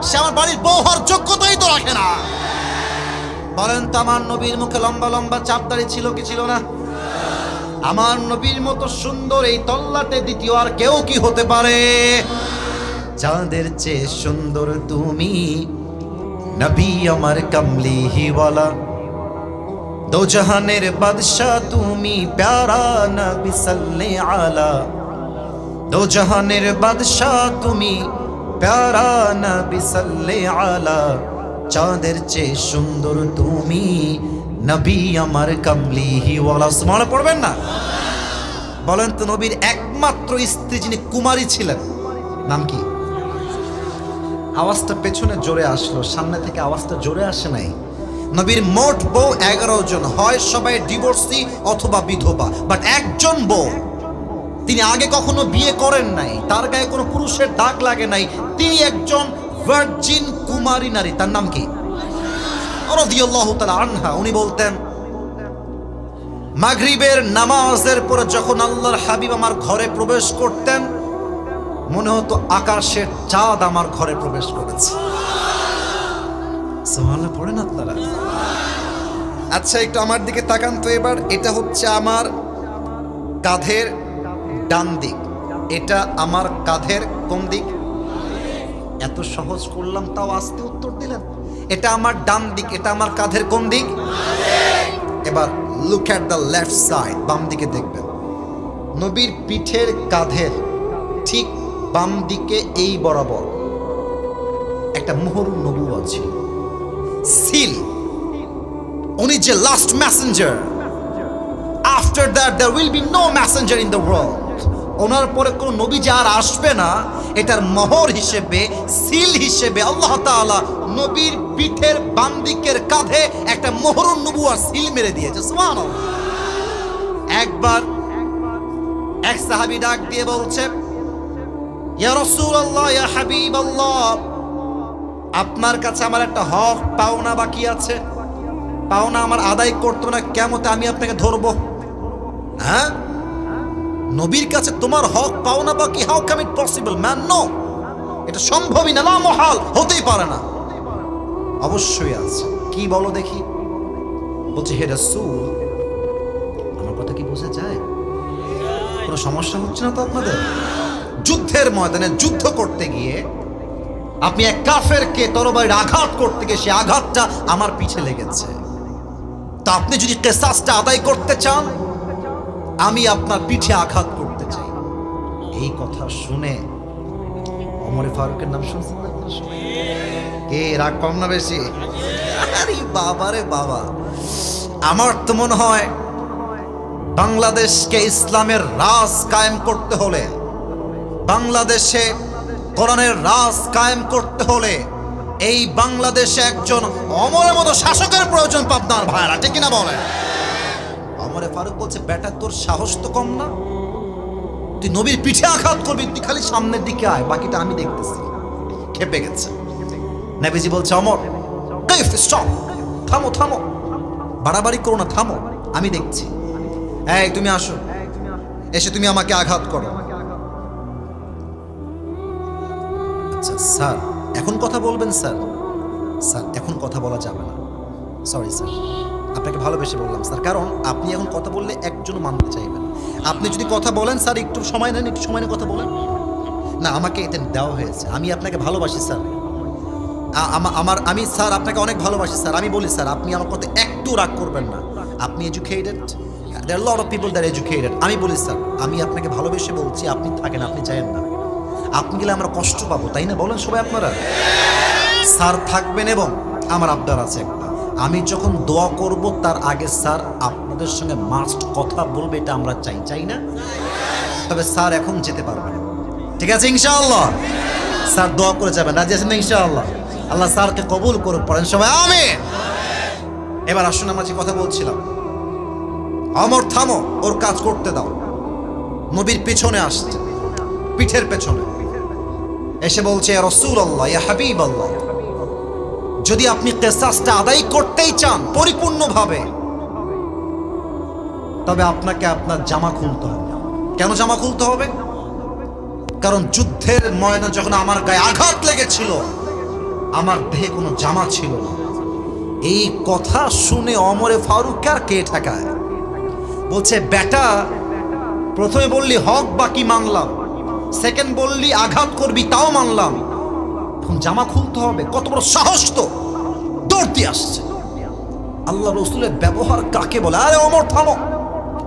সে আমার বাড়ির বউ হওয়ার যোগ্যতাই তো রাখে না। বলেন তো, আমার নবীর মুখে লম্বা লম্বা চাপ দাড়ি ছিল কি ছিল না? আমার নবীর মতো সুন্দর এই তল্লাটে দ্বিতীয় আর কেউ কি হতে পারে? চাঁদের চেয়ে সুন্দর তুমি, নবী আমার কামলিওয়ালা, দো জাহানের বাদশাহ তুমি, প্যারা নবী সাল্লে আলা। দো জাহানের বাদশাহ তুমি, প্যারা নবী সাল্লে আলা। চাঁদের চেয়ে সুন্দর তুমি, নবী আমার কামলিওয়ালা। সুবহানাল্লাহ পড়বেন না? বলেন তো, নবীর একমাত্র স্ত্রী যিনি কুমারী ছিলেন, নাম কি? আওয়াজটা পেছনে জোরে আসলো, সামনে থেকে আওয়াজটা জোরে আসে নাই। নবীর মোট বউ 11 জন, হয় সবাই ডিভোর্সি অথবা বিধবা, বাট একজন বউ, তিনি আগে কখনো বিয়ে করেন নাই, তার গায়ে কোনো পুরুষের দাগ লাগে নাই, তিনি একজন ভার্জিন কুমারী নারী। তার নাম কি? রাদিয়াল্লাহু তাআলা আনহা। উনি বলতেন, মাগরিবের নামাজের পরে যখন আল্লাহর হাবিব আমার ঘরে প্রবেশ করতেন, মনে হতো আকাশের চাঁদ আমার ঘরে প্রবেশ করেছে। সুবহানাল্লাহ পড়েন আপনারা? আচ্ছা, একটু আমার দিকে তাকান তো এবার। এটা হচ্ছে আমার কাঁধের ডান দিক, এটা আমার কাঁধের কোন দিক? এত সহজ করলাম, তাও আস্তে উত্তর দিলেন। এটা আমার ডান দিক, এটা আমার কাঁধের কোন দিক? এবার look at the left side, বাম দিকে দেখবেন। নবীর পিঠের কাঁধের ঠিক বাম দিকে এই বরাবর একটা মুহরুন নবুওয়া ছিল, সিল। উনি যে last messenger, after that there will be no messenger in the world. ওনার পরে কোন নবী যে আর আসবে না, এটার মোহর হিসেবে, সিল হিসেবে আল্লাহ তাআলা নবীর পিঠের বাম দিকের কাঁধে একটা মুহরুন নবুওয়ার সিল মেরে দিয়েছে। সুবহানাল্লাহ। একবার এক সাহাবী ডাক দিয়ে বলছে, ইয়া রাসূলুল্লাহ, ইয়া হাবিবাল্লাহ, আপনার কাছে আমার একটা হক পাওনা বাকি আছে, পাওনা আমার আদায় করতে না, কিয়ামতে আমি আপনাকে ধরবো। হ্যাঁ, নবীর কাছে তোমার হক পাওনা বাকি? How come it possible man? No, এটা সম্ভবই না, লা মুহাল, হতেই পারে না। অবশ্যই আছে। কি বলো দেখি? বলছে, হে রাসূল, আমার কথা কি বোঝা যায়? কোনো সমস্যা হচ্ছে না তো আপনাদের? যুদ্ধের ময়দানে যুদ্ধ করতে গিয়ে আপনি এক কাফেরকে তরবারির আঘাত করতে গিয়ে সে আঘাতটা আমার পিছে লেগেছে, তা আপনি যদি কিসাসটা আদায় করতে চান, আমি আপনার পিঠে আঘাত করতে চাই। এই কথা শুনে ওমর ফারুকের নাম শুনছেন না? কে রাগ কম না বেশি? আরে বাবা রে বাবা, আমার তো মনে হয় বাংলাদেশকে ইসলামের রাজ কায়েম করতে হলে, বাংলাদেশে কোরআনের রাজ কায়েম করতে হলে, এই বাংলাদেশে একজন ওমরের মতো শাসকের প্রয়োজন। পাবনার ভাইরা ঠিক কিনা বলে? ওমর ফারুক বলছে, বেটা তোর সাহস তো কম না, তুই নবীর পিঠে আঘাত করবি, তুই খালি সামনের দিকে আয়, বাকিটা আমি দেখতেছি। খেপে গেছে। নবীজি বলছে, ওমর স্টপ, থামো থামো, বাড়াবাড়ি করো না, থামো, আমি দেখছি। এই তুমি আসো, এসে তুমি আমাকে আঘাত করো। আচ্ছা স্যার, এখন কথা বলবেন? স্যার, স্যার এখন কথা বলা যাবে না, সরি স্যার, আপনাকে ভালোবেসে বললাম স্যার, কারণ আপনি এখন কথা বললে একজন মানতে চাইবেন। আপনি যদি কথা বলেন, স্যার একটু সময় নেন, একটু সময় নিয়ে কথা বলেন না, আমাকে এটা দেওয়া হয়েছে, আমি আপনাকে ভালোবাসি স্যার, আমি স্যার আপনাকে অনেক ভালোবাসি স্যার। আমি বলি স্যার, আপনি আমার কথা একটু রাগ করবেন না, আপনি educated, there are lot of people there educated. আমি বলি স্যার, আমি আপনাকে ভালোবেসে বলছি, আপনি থাকেন, আপনি চাইেন না, আপনি গেলে আমরা কষ্ট পাবো, তাই না? বলেন সবাই আপনারা। স্যার থাকবেন, এবং আমার আবদার আছে একটা, আমি যখন দোয়া করব তার আগে স্যার আপনাদের সঙ্গে মাস্ট কথা বলবে, এটা আমরা চাই, চাই না? তবে স্যার এখন যেতে পারবেন, ঠিক আছে ইনশাআল্লাহ? স্যার দোয়া করে যাবেন, রাজি আছেন না ইনশাআল্লাহ? আল্লাহ স্যারকে কবুল করুন, পড়েন সবাই আমিন। এবার আসুন, আমরা যে কথা বলছিলাম, ওমর থামো, ওর কাজ করতে দাও। নবীর পেছনে আসছে, পিঠের পেছনে এসে বলছে ইয়া রাসূলুল্লাহ, ইয়া হাবিবাল্লাহ, যদি আপনি কিসাসটা আদায় করতেই চান পরিপূর্ণভাবে, তবে আপনাকে আপনার জামা খুলতে হবে। কেন জামা খুলতে হবে? কারণ যুদ্ধের ময়দানে যখন আমার গায়ে আঘাত লেগেছিল, আমার দেহে কোনো জামা ছিল না। এই কথা শুনে ওমরে ফারুক আর কে ঠেকায়? বলছে বেটা, প্রথমে বললি হক বাকি মানলাম, সেকেন্ড বললি আঘাত করবি তাও মানলাম, এখন জামা খুলতে হবে? কত বড় সাহস! তো দৌড় দিয়ে আসছে। আল্লাহ রসুলের ব্যবহার কাকে বলে? আরে ওমর থামো,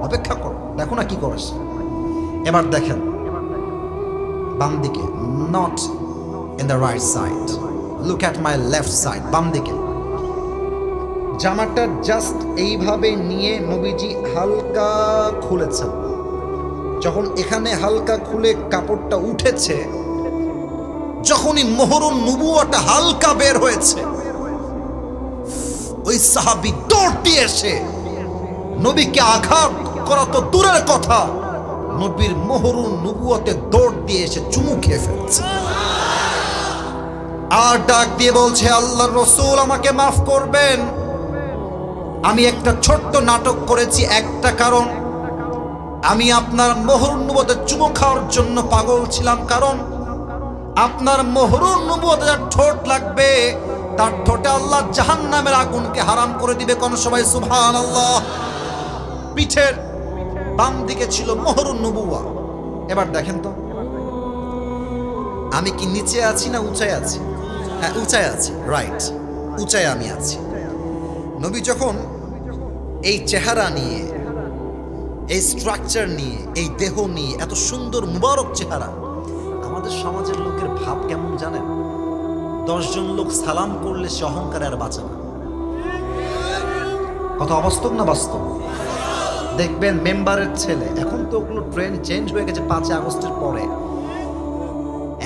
অপেক্ষা করো, দেখো না কি করেছে। এবার দেখেন বাম দিকে, not in the right side, look at my left side, বাম দিকে। জামাটা জাস্ট এইভাবে নিয়ে নবীজি হালকা খুলেছেন। যখন এখানে হালকা খুলে কাপড়টা উঠেছে, যখনই মোহরুন নবুওয়াটা হালকা বের হয়েছে, ওই সাহাবী দৌড় দিয়ে এসে নবীকে আঘাত করা তো দূরের কথা, নবীর মোহরুন নবুওয়াতে দৌড় দিয়ে এসে চুমু খেয়ে ফেলছে। আর ডাক দিয়ে বলছে, আল্লাহর রাসূল আমাকে মাফ করবেন, আমি একটা ছোট্ট নাটক করেছি, একটা কারণ আমি আপনার মোহরুন নবুওয়াতে চুমু খাওয়ার জন্য পাগল ছিলাম, কারণ আপনার মোহরুন নবুওয়াতে যার ঠোঁট লাগবে তার ঠোঁটে আল্লাহ জাহান্নামের আগুনকে হারাম করে দিবে। কোন সবাই সুবহানাল্লাহ। পিঠের বাম দিকে ছিল মোহরুন নবুওয়া। এবার দেখেন তো, আমি কি নিচে আছি না উঁচায় আছি? হ্যাঁ, উঁচায় আছি, রাইট, উঁচায় আমি আছি। নবী যখন এই চেহারা নিয়ে, এই স্ট্রাকচার নিয়ে, এই দেহ নিয়ে, এত সুন্দর মুবারক চেহারা, আমাদের সমাজের লোকের ভাব কেমন জানেন? 10 জন লোক সালাম করলে সে অহংকারে আর বাঁচে না। কথা অবাস্তব না বাস্তব? দেখবেন মেম্বারের ছেলে, এখন তো ওগুলো ট্রেন্ড চেঞ্জ হয়ে গেছে 5 আগস্টের পরে।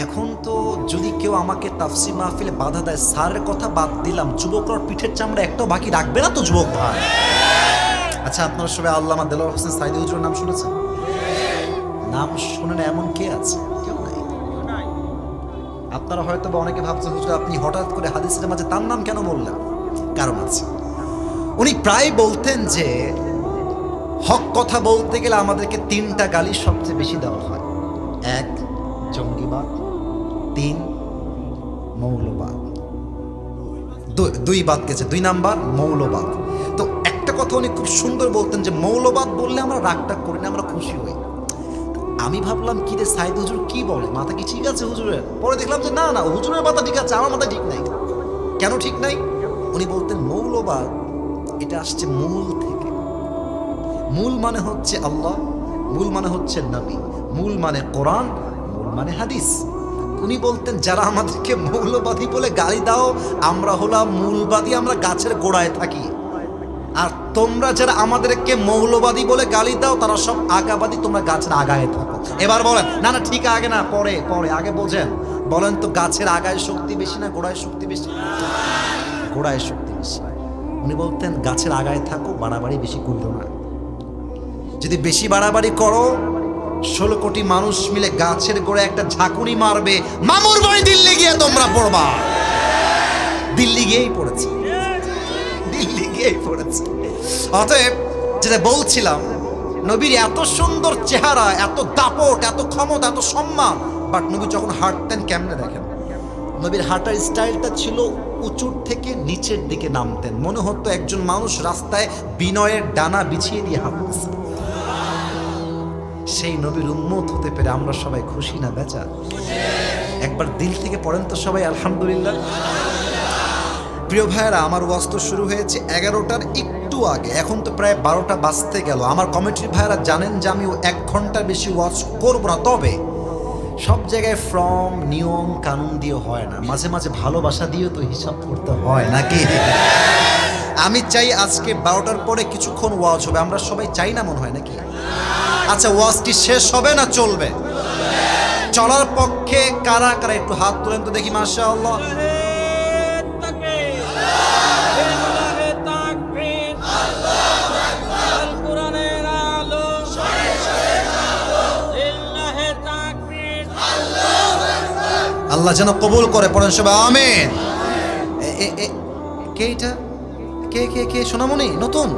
এখন তো যদি কেউ আমাকে তাফসীর মাহফিলে বাধা দেয়, স্যারের কথা বাদ দিলাম, যুবকরা পিঠের চামড়া একটাও বাকি রাখবে না তো যুবক ভাই। আচ্ছা, আপনারা সবাই আল্লামা দেলোয়ার হোসেন সাইদি হুজুরের নাম শুনেছেন? নাম শুনেন এমন কে আছে? কেউ নাই। আপনারা হয়তো বা অনেকে ভাবছেন, হুজুর আপনি হঠাৎ করে হাদিসের মাঝে তার নাম কেন বললেন? কারণ আছে। উনি প্রায় বলতেন যে হক কথা বলতে গেলে আমাদেরকে 3টা গালি সবচেয়ে বেশি দেওয়া হয়। 1 জঙ্গিবাদ, 3 মৌলবাদ, 2 বাদ গেছে, 2 নাম্বার মৌলবাদ। তো একটা কথা উনি খুব সুন্দর বলতেন যে মৌলবাদ বললে আমরা রাগটাগ করি না, আমরা খুশি হই। আমি ভাবলাম কি রে সাইদ হুজুর কি বলে, মাথা কি ঠিক আছে হুজুরের? পরে দেখলাম যে না না, হুজুরের মাথা ঠিক আছে, আমার মাথা ঠিক নাই। কেন ঠিক নাই? উনি বলতেন মৌলবাদ এটা আসছে মূল থেকে। মূল মানে হচ্ছে আল্লাহ, মূল মানে হচ্ছে নবী, মূল মানে কোরআন, মূল মানে হাদিস। উনি বলতেন যারা আমাদেরকে মৌলবাদী বলে গালি দাও, আমরা হলাম মূলবাদী, আমরা গাছের গোড়ায় থাকি। আর তোমরা যারা আমাদেরকে মৌলবাদী বলে গালি দাও, তারা সব আগাবাদী, তোমরা গাছের আগায় থাকো। এবার বলেন, না না ঠিক আগে না পরে, পরে আগে বোঝেন। বলেন তো গাছের আগায় শক্তি বেশি না গোড়ায় শক্তি বেশি? গোড়ায় শক্তি বেশি। উনি বলতেন গাছের আগায় থাকো, বাড়াবাড়ি বেশি করো না। যদি বেশি বাড়াবাড়ি করো, 16 কোটি মানুষ মিলে গাছের গোড়ায় একটা ঝাঁকুনি মারবে, মামুর বাড়ি দিল্লি গিয়ে তোমরা পড়বা। দিল্লি গিয়েই পড়েছে, দিল্লি গিয়েই পড়েছে। অতএব যেটা বলছিলাম, নবীর এত সুন্দর চেহারা, এত দাপট, এত ক্ষমতা, এত সম্মান, বাট নবী যখন হাঁটতেন কেমনে দেখেন? নবীর হাঁটার স্টাইলটা ছিল উঁচুর থেকে নিচের দিকে নামতেন, মনে হতো একজন মানুষ রাস্তায় বিনয়ের ডানা বিছিয়ে দিয়ে হাঁটতেছে। সেই নবীর উম্মত হতে পেরে আমরা সবাই খুশি না বেচা? একবার দিল থেকে পড়েন তো সবাই আলহামদুলিল্লাহ। প্রিয় ভাইয়েরা, আমার ওয়াজ তো শুরু হয়েছে 11টার একটু আগে, এখন তো প্রায় 12টা বাজতে গেল। আমার কমিটির ভাইয়েরা জানেন যে আমি 1 ঘন্টার বেশি ওয়াজ করব না, তবে সব জায়গায় ফর্ম নিয়ম কানুন দিয়ে হয় না, মাঝে মাঝে ভালোবাসা দিয়েও তো হিসাব করতে হয় নাকি? আমি চাই আজকে 12টার পরে কিছুক্ষণ ওয়াজ হবে, আমরা সবাই চাই না মনে হয় নাকি? আচ্ছা, ওয়াজ কি শেষ হবে না চলবে? চলার পক্ষে কারা কারা একটু হাত তোলেন তো দেখি, মাশাআল্লাহ। আল্লাহ যেন কবুল করে, পড়েন সবাই আমিন। কে এটা? কে কে কে সোনামণি? নতুন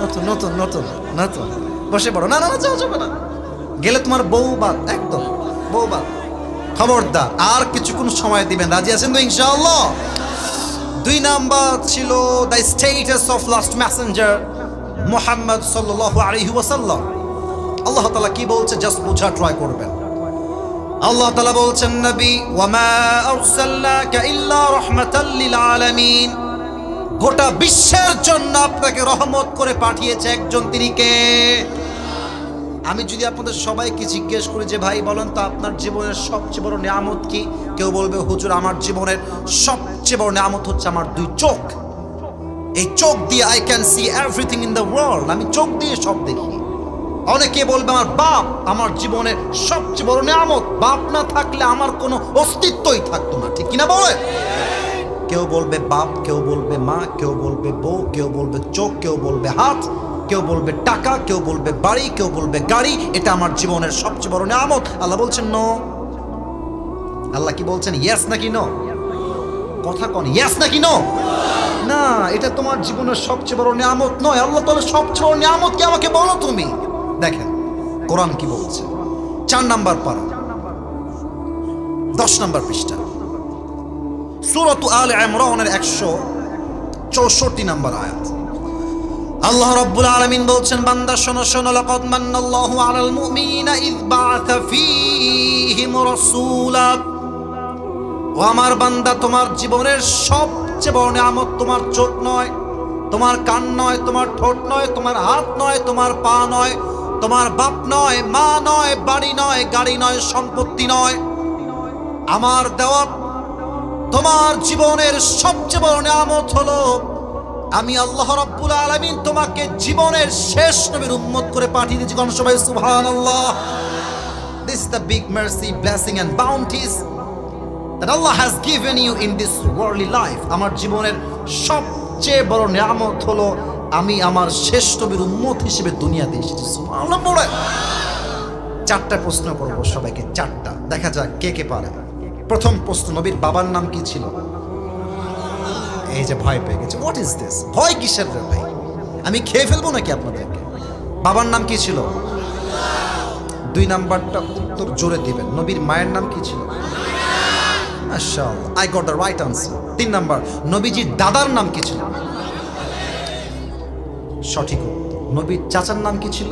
নতুন নতুন নতুন নতুন বসে পড়ো। না না না, যাও, যাবে না, গেলে তোমার বউ বাদ, একদম বউ বাদ। খবরদার, আর কিছুক্ষণ সময় দিবেন, রাজি আছেন তো ইনশাআল্লাহ? 2 নাম্বার ছিল the status of last Messenger Muhammad সাল্লাল্লাহু আলাইহি ওয়াসাল্লাম। আল্লাহ তাআলা কি বলছে জাস্ট বোঝা ট্রাই করবেন। আল্লাহ তাআলা বলছেন, নবী ওয়া মা আরসালনাকা ইল্লা রাহমাতাল লিল আলামিন, গোটা বিশ্বের জন্য আপনাকে রহমত করে পাঠিয়েছে একজন, তিনি কে? আমি যদি আপনাদের সবাইকে জিজ্ঞেস করি যে ভাই বলেন তো আপনার জীবনের সবচেয়ে বড় নিয়ামত কি, কেউ বলবে হুজুর আমার জীবনের সবচেয়ে বড় নিয়ামত হচ্ছে আমার 2 চোখ। এই চোখ দিয়ে I can see everything in the world, আমি চোখ দিয়ে সব দেখি। অনেকে বলবে আমার বাপ আমার জীবনের সবচেয়ে বড় নিয়ামত, বাপ না থাকলে আমার কোনো অস্তিত্বই থাকতো না, ঠিক কিনা বলে? কেউ বলবে বাপ, কেউ বলবে মা, কেউ বলবে বউ, কেউ বলবে চোখ, কেউ বলবে হাত, কেউ বলবে টাকা, কেউ বলবে বাড়ি, কেউ বলবে গাড়ি, এটা আমার জীবনের সবচেয়ে বড় নিয়ামত। আল্লাহ বলছেন নো। আল্লাহ কি বলছেন? ইয়েস নাকি নো? কথা কোন, ইয়েস নাকি নো? না, এটা তোমার জীবনের সবচেয়ে বড় নিয়ামত নয়। আল্লাহ তাআলা সবচেয়ে বড় নিয়ামত কি আমাকে বলো তুমি। দেখেন কোরআন কি বলছে, 4 নাম্বার পারা, 10 নাম্বার পৃষ্ঠা, সূরাত আলে ইমরানের 164 নাম্বার আয়াত। আল্লাহ রাব্বুল আলামিন বলছেন, বান্দা শোনো শোনো, লাকাদ মান্নাল্লাহু আলাল মুমিনিনা ইয বাআসা ফীহিম রাসূলা। ও আমার বান্দা, তোমার জীবনের সবচেয়ে বড় নিয়ামত তোমার চোখ নয়, তোমার কান নয়, তোমার ঠোঁট নয়, তোমার হাত নয়, তোমার পা নয়, তোমার বাপ নয়, মা নয়, বাড়ি নয়, গাড়ি নয়, সম্পত্তি নয়। আমার দেওয়া তোমার জীবনের সবচেয়ে বড় নিয়ামত হলো আমি আল্লাহ রাব্বুল আলামিন তোমাকে জীবনের শেষ নবীর উম্মত করে পাঠিয়ে দিয়েছি। কোন সবাই সুবহানাল্লাহ। This is the big mercy, blessing and bounties that Allah has given you in this worldly life. আমার জীবনের সবচেয়ে বড় নিয়ামত হলো আমি আমার শেষ নবীর উম্মত হিসেবে দুনিয়াতে এসেছি। সুবহানাল্লাহ পড়ে 4টা প্রশ্ন করব সবাইকে, 4টা, দেখা যাক কে কে পারে। প্রথম প্রশ্ন, নবীর বাবার নাম কি ছিল? এই যে ভয় পেয়ে গেছে, হোয়াট ইজ দিস? ভয় কিসের রে ভাই? আমি খেয়ে ফেলবো নাকি আপনাদেরকে? বাবার নাম কি ছিল? 2 নাম্বারটা উত্তর জোরে দিবেন, নবীর মায়ের নাম কি ছিল? মাশাআল্লাহ, I got the right answer. 3 number, নবীজির দাদার নাম কি ছিল? সঠিক উত্তর। নবীর চাচার নাম কি ছিল?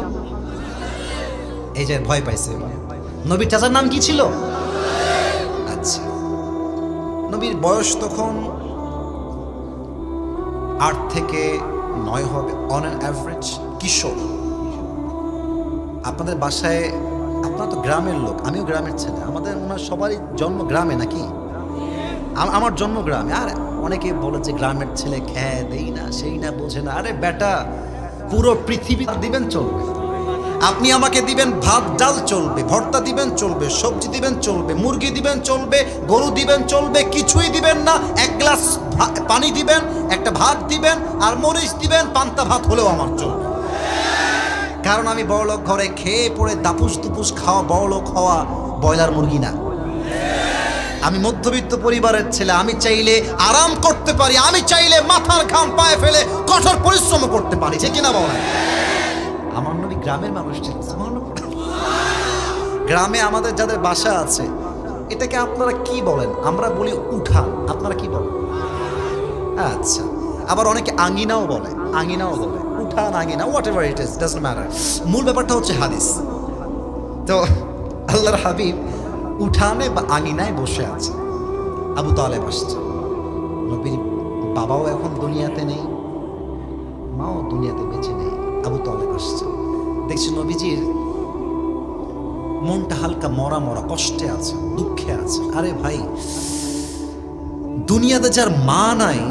এই যে ভয় পাইছে, নবীর চাচার নাম কি ছিল? আচ্ছা, নবীর বয়স তখন 8 থেকে 9 হবে অন অ্যান অ্যাভারেজ, কিশোর। আপনাদের বাসায়, আপনারা তো গ্রামের লোক, আমিও গ্রামের ছেলে, আমাদের মনে হয় সবারই জন্ম গ্রামে নাকি? আমার জন্ম গ্রামে। আর অনেকে বলে যে গ্রামের ছেলে খেয়ে দেই না, সেই না, বোঝে না। আরে বেটা, পুরো পৃথিবী দিবেন চলবে, আপনি আমাকে দিবেন ভাত ডাল চলবে, ভর্তা দিবেন চলবে, সবজি দিবেন চলবে, মুরগি দিবেন চলবে, গরু দিবেন চলবে, কিছুই দিবেন না, 1 গ্লাস পানি দিবেন, একটা ভাত দিবেন আর মরিচ দিবেন, পান্তা ভাত হলেও আমার চলবে। কারণ আমি বড়লোক ঘরে খেয়ে পড়ে দাপুস দুপুস খাওয়া বড়লোক হওয়া ব্রয়লার মুরগি না। আমি মধ্যবিত্ত পরিবারের ছেলে, আমি চাইলে আরাম করতে পারি, আমি চাইলে মাথার ঘাম পায়ে ফেলে কঠোর পরিশ্রম করতে পারি, ঠিক কিনা বলেন? আমার নবী গ্রামের মানুষ ছিল। গ্রামে আমাদের যাদের বাসা আছে, এটাকে আপনারা কি বলেন? আমরা বলি উঠান, আপনারা কি বলেন? আচ্ছা, আবার অনেকে আঙ্গিনাও বলে, উঠান, আঙ্গিনা, whatever it is, doesn't matter. মূল ব্যাপারটা হচ্ছে হাদিস। তো আল্লাহর হাবিব উঠানে বা আঙ্গিনায় বসে আছে, আবু তালেব আসছে। নবীর বাবাও এখন দুনিয়াতে নেই, মাও দুনিয়াতে বেঁচে নেই, আবু তালেব আসছে। দেখছি নবীজির মনটা হালকা মরা মরা, কষ্টে আছে, দুঃখে আছে। আরে ভাই, দুনিয়াতে যার মা নাই,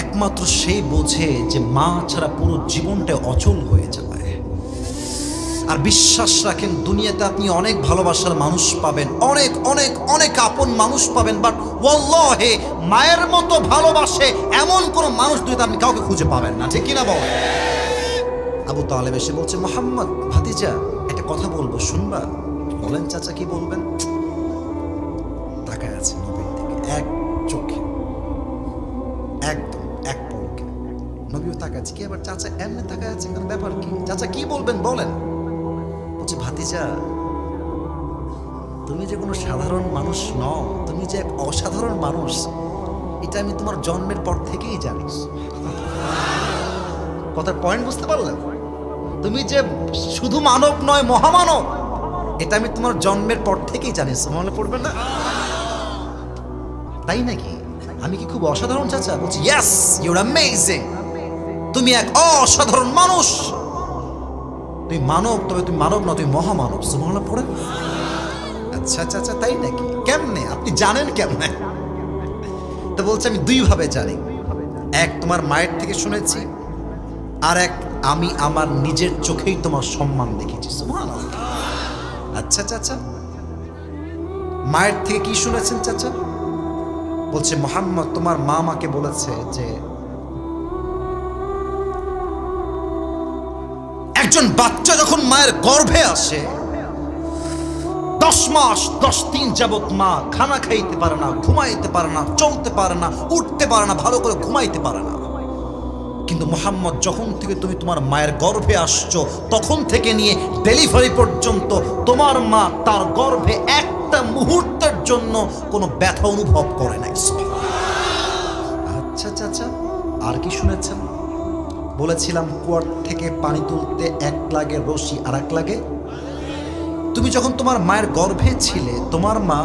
একমাত্র সেই বোঝে যে মা ছাড়া পুরো জীবনটা অচল হয়ে যাবে। আর বিশ্বাস রাখেন, দুনিয়াতে আপনি অনেক ভালোবাসার মানুষ পাবেন, অনেক অনেক অনেক আপন মানুষ পাবেন, বাট ওয়াল্লাহি মায়ের মতো ভালোবাসে এমন কোনো মানুষ দুনিয়াতে আপনি কাউকে খুঁজে পাবেন না, ঠিক কিনা বল? আবু তালেব এসে বলছে, মোহাম্মদ ভাতিজা, একটা কথা বলবো, শুনবা? বলেন চাচা, কি বলবেন? তাকায় আছে নবীর দিকে এক চোখে, একদম এক পলকে। নবীও তাকাচ্ছে, কি আবার চাচা এমনি তাকায় আছে, কেন ব্যাপার কি? চাচা কি বলবেন বলেন। বলছে ভাতিজা, তুমি যে কোনো সাধারণ মানুষ নও, তুমি যে এক অসাধারণ মানুষ, এটা আমি তোমার জন্মের পর থেকেই জানিস। কথার পয়েন্ট বুঝতে পারলেন? তুমি যে শুধু মানব নয়, মহামানব, এটা আমি তোমার জন্মের পর থেকেই জানি। মনে পড়বে না? তাই নাকি? আমি কি খুব অসাধারণ চাচা? বলছি ইয়েস, ইউর অ্যামেজিং। তুমি এক অসাধারণ মানুষ। তুমি মানব, তবে তুমি মানব না, তুমি মহামানব। সুবহানাল্লাহ পড়ে। আচ্ছা চাচা তাই নাকি? কেমনে? আপনি জানেন কেমনে? তো বলছে আমি দুই ভাবে জানি। এক, তোমার মায়ের থেকে শুনেছি, আর এক, আমি আমার নিজের চোখেই তোমার সম্মান দেখেছি। সুবহানাল্লাহ। আচ্ছা চাচা, মায়ের থেকে কি শুনেছেন চাচা? বলছে মুহাম্মদ, তোমার মা আমাকে বলেছে যে একজন বাচ্চা যখন মায়ের গর্ভে আসে 10 মাস 10 দিন যাবত মা খানা খাইতে পারে না, ঘুমাইতে পারে না, চলতে পারে না, উঠতে পারে না, ভালো করে ঘুমাইতে পারে না। কিন্তু মুহাম্মদ, যখন থেকে তুমি তোমার মায়ের গর্ভে আসছো তখন থেকে নিয়ে ডেলিভারি পর্যন্ত তোমার মা তার গর্ভে একটা মুহূর্তের জন্য কোনো ব্যথা অনুভব করে নাই। আচ্ছা চাচা, আর কি শুনেছেন? বলেছিলাম কুয়ার থেকে পানি তুলতে এক লাগে রশি, আর এক লাগে। তুমি যখন তোমার মায়ের গর্ভে ছিলে, তোমার মা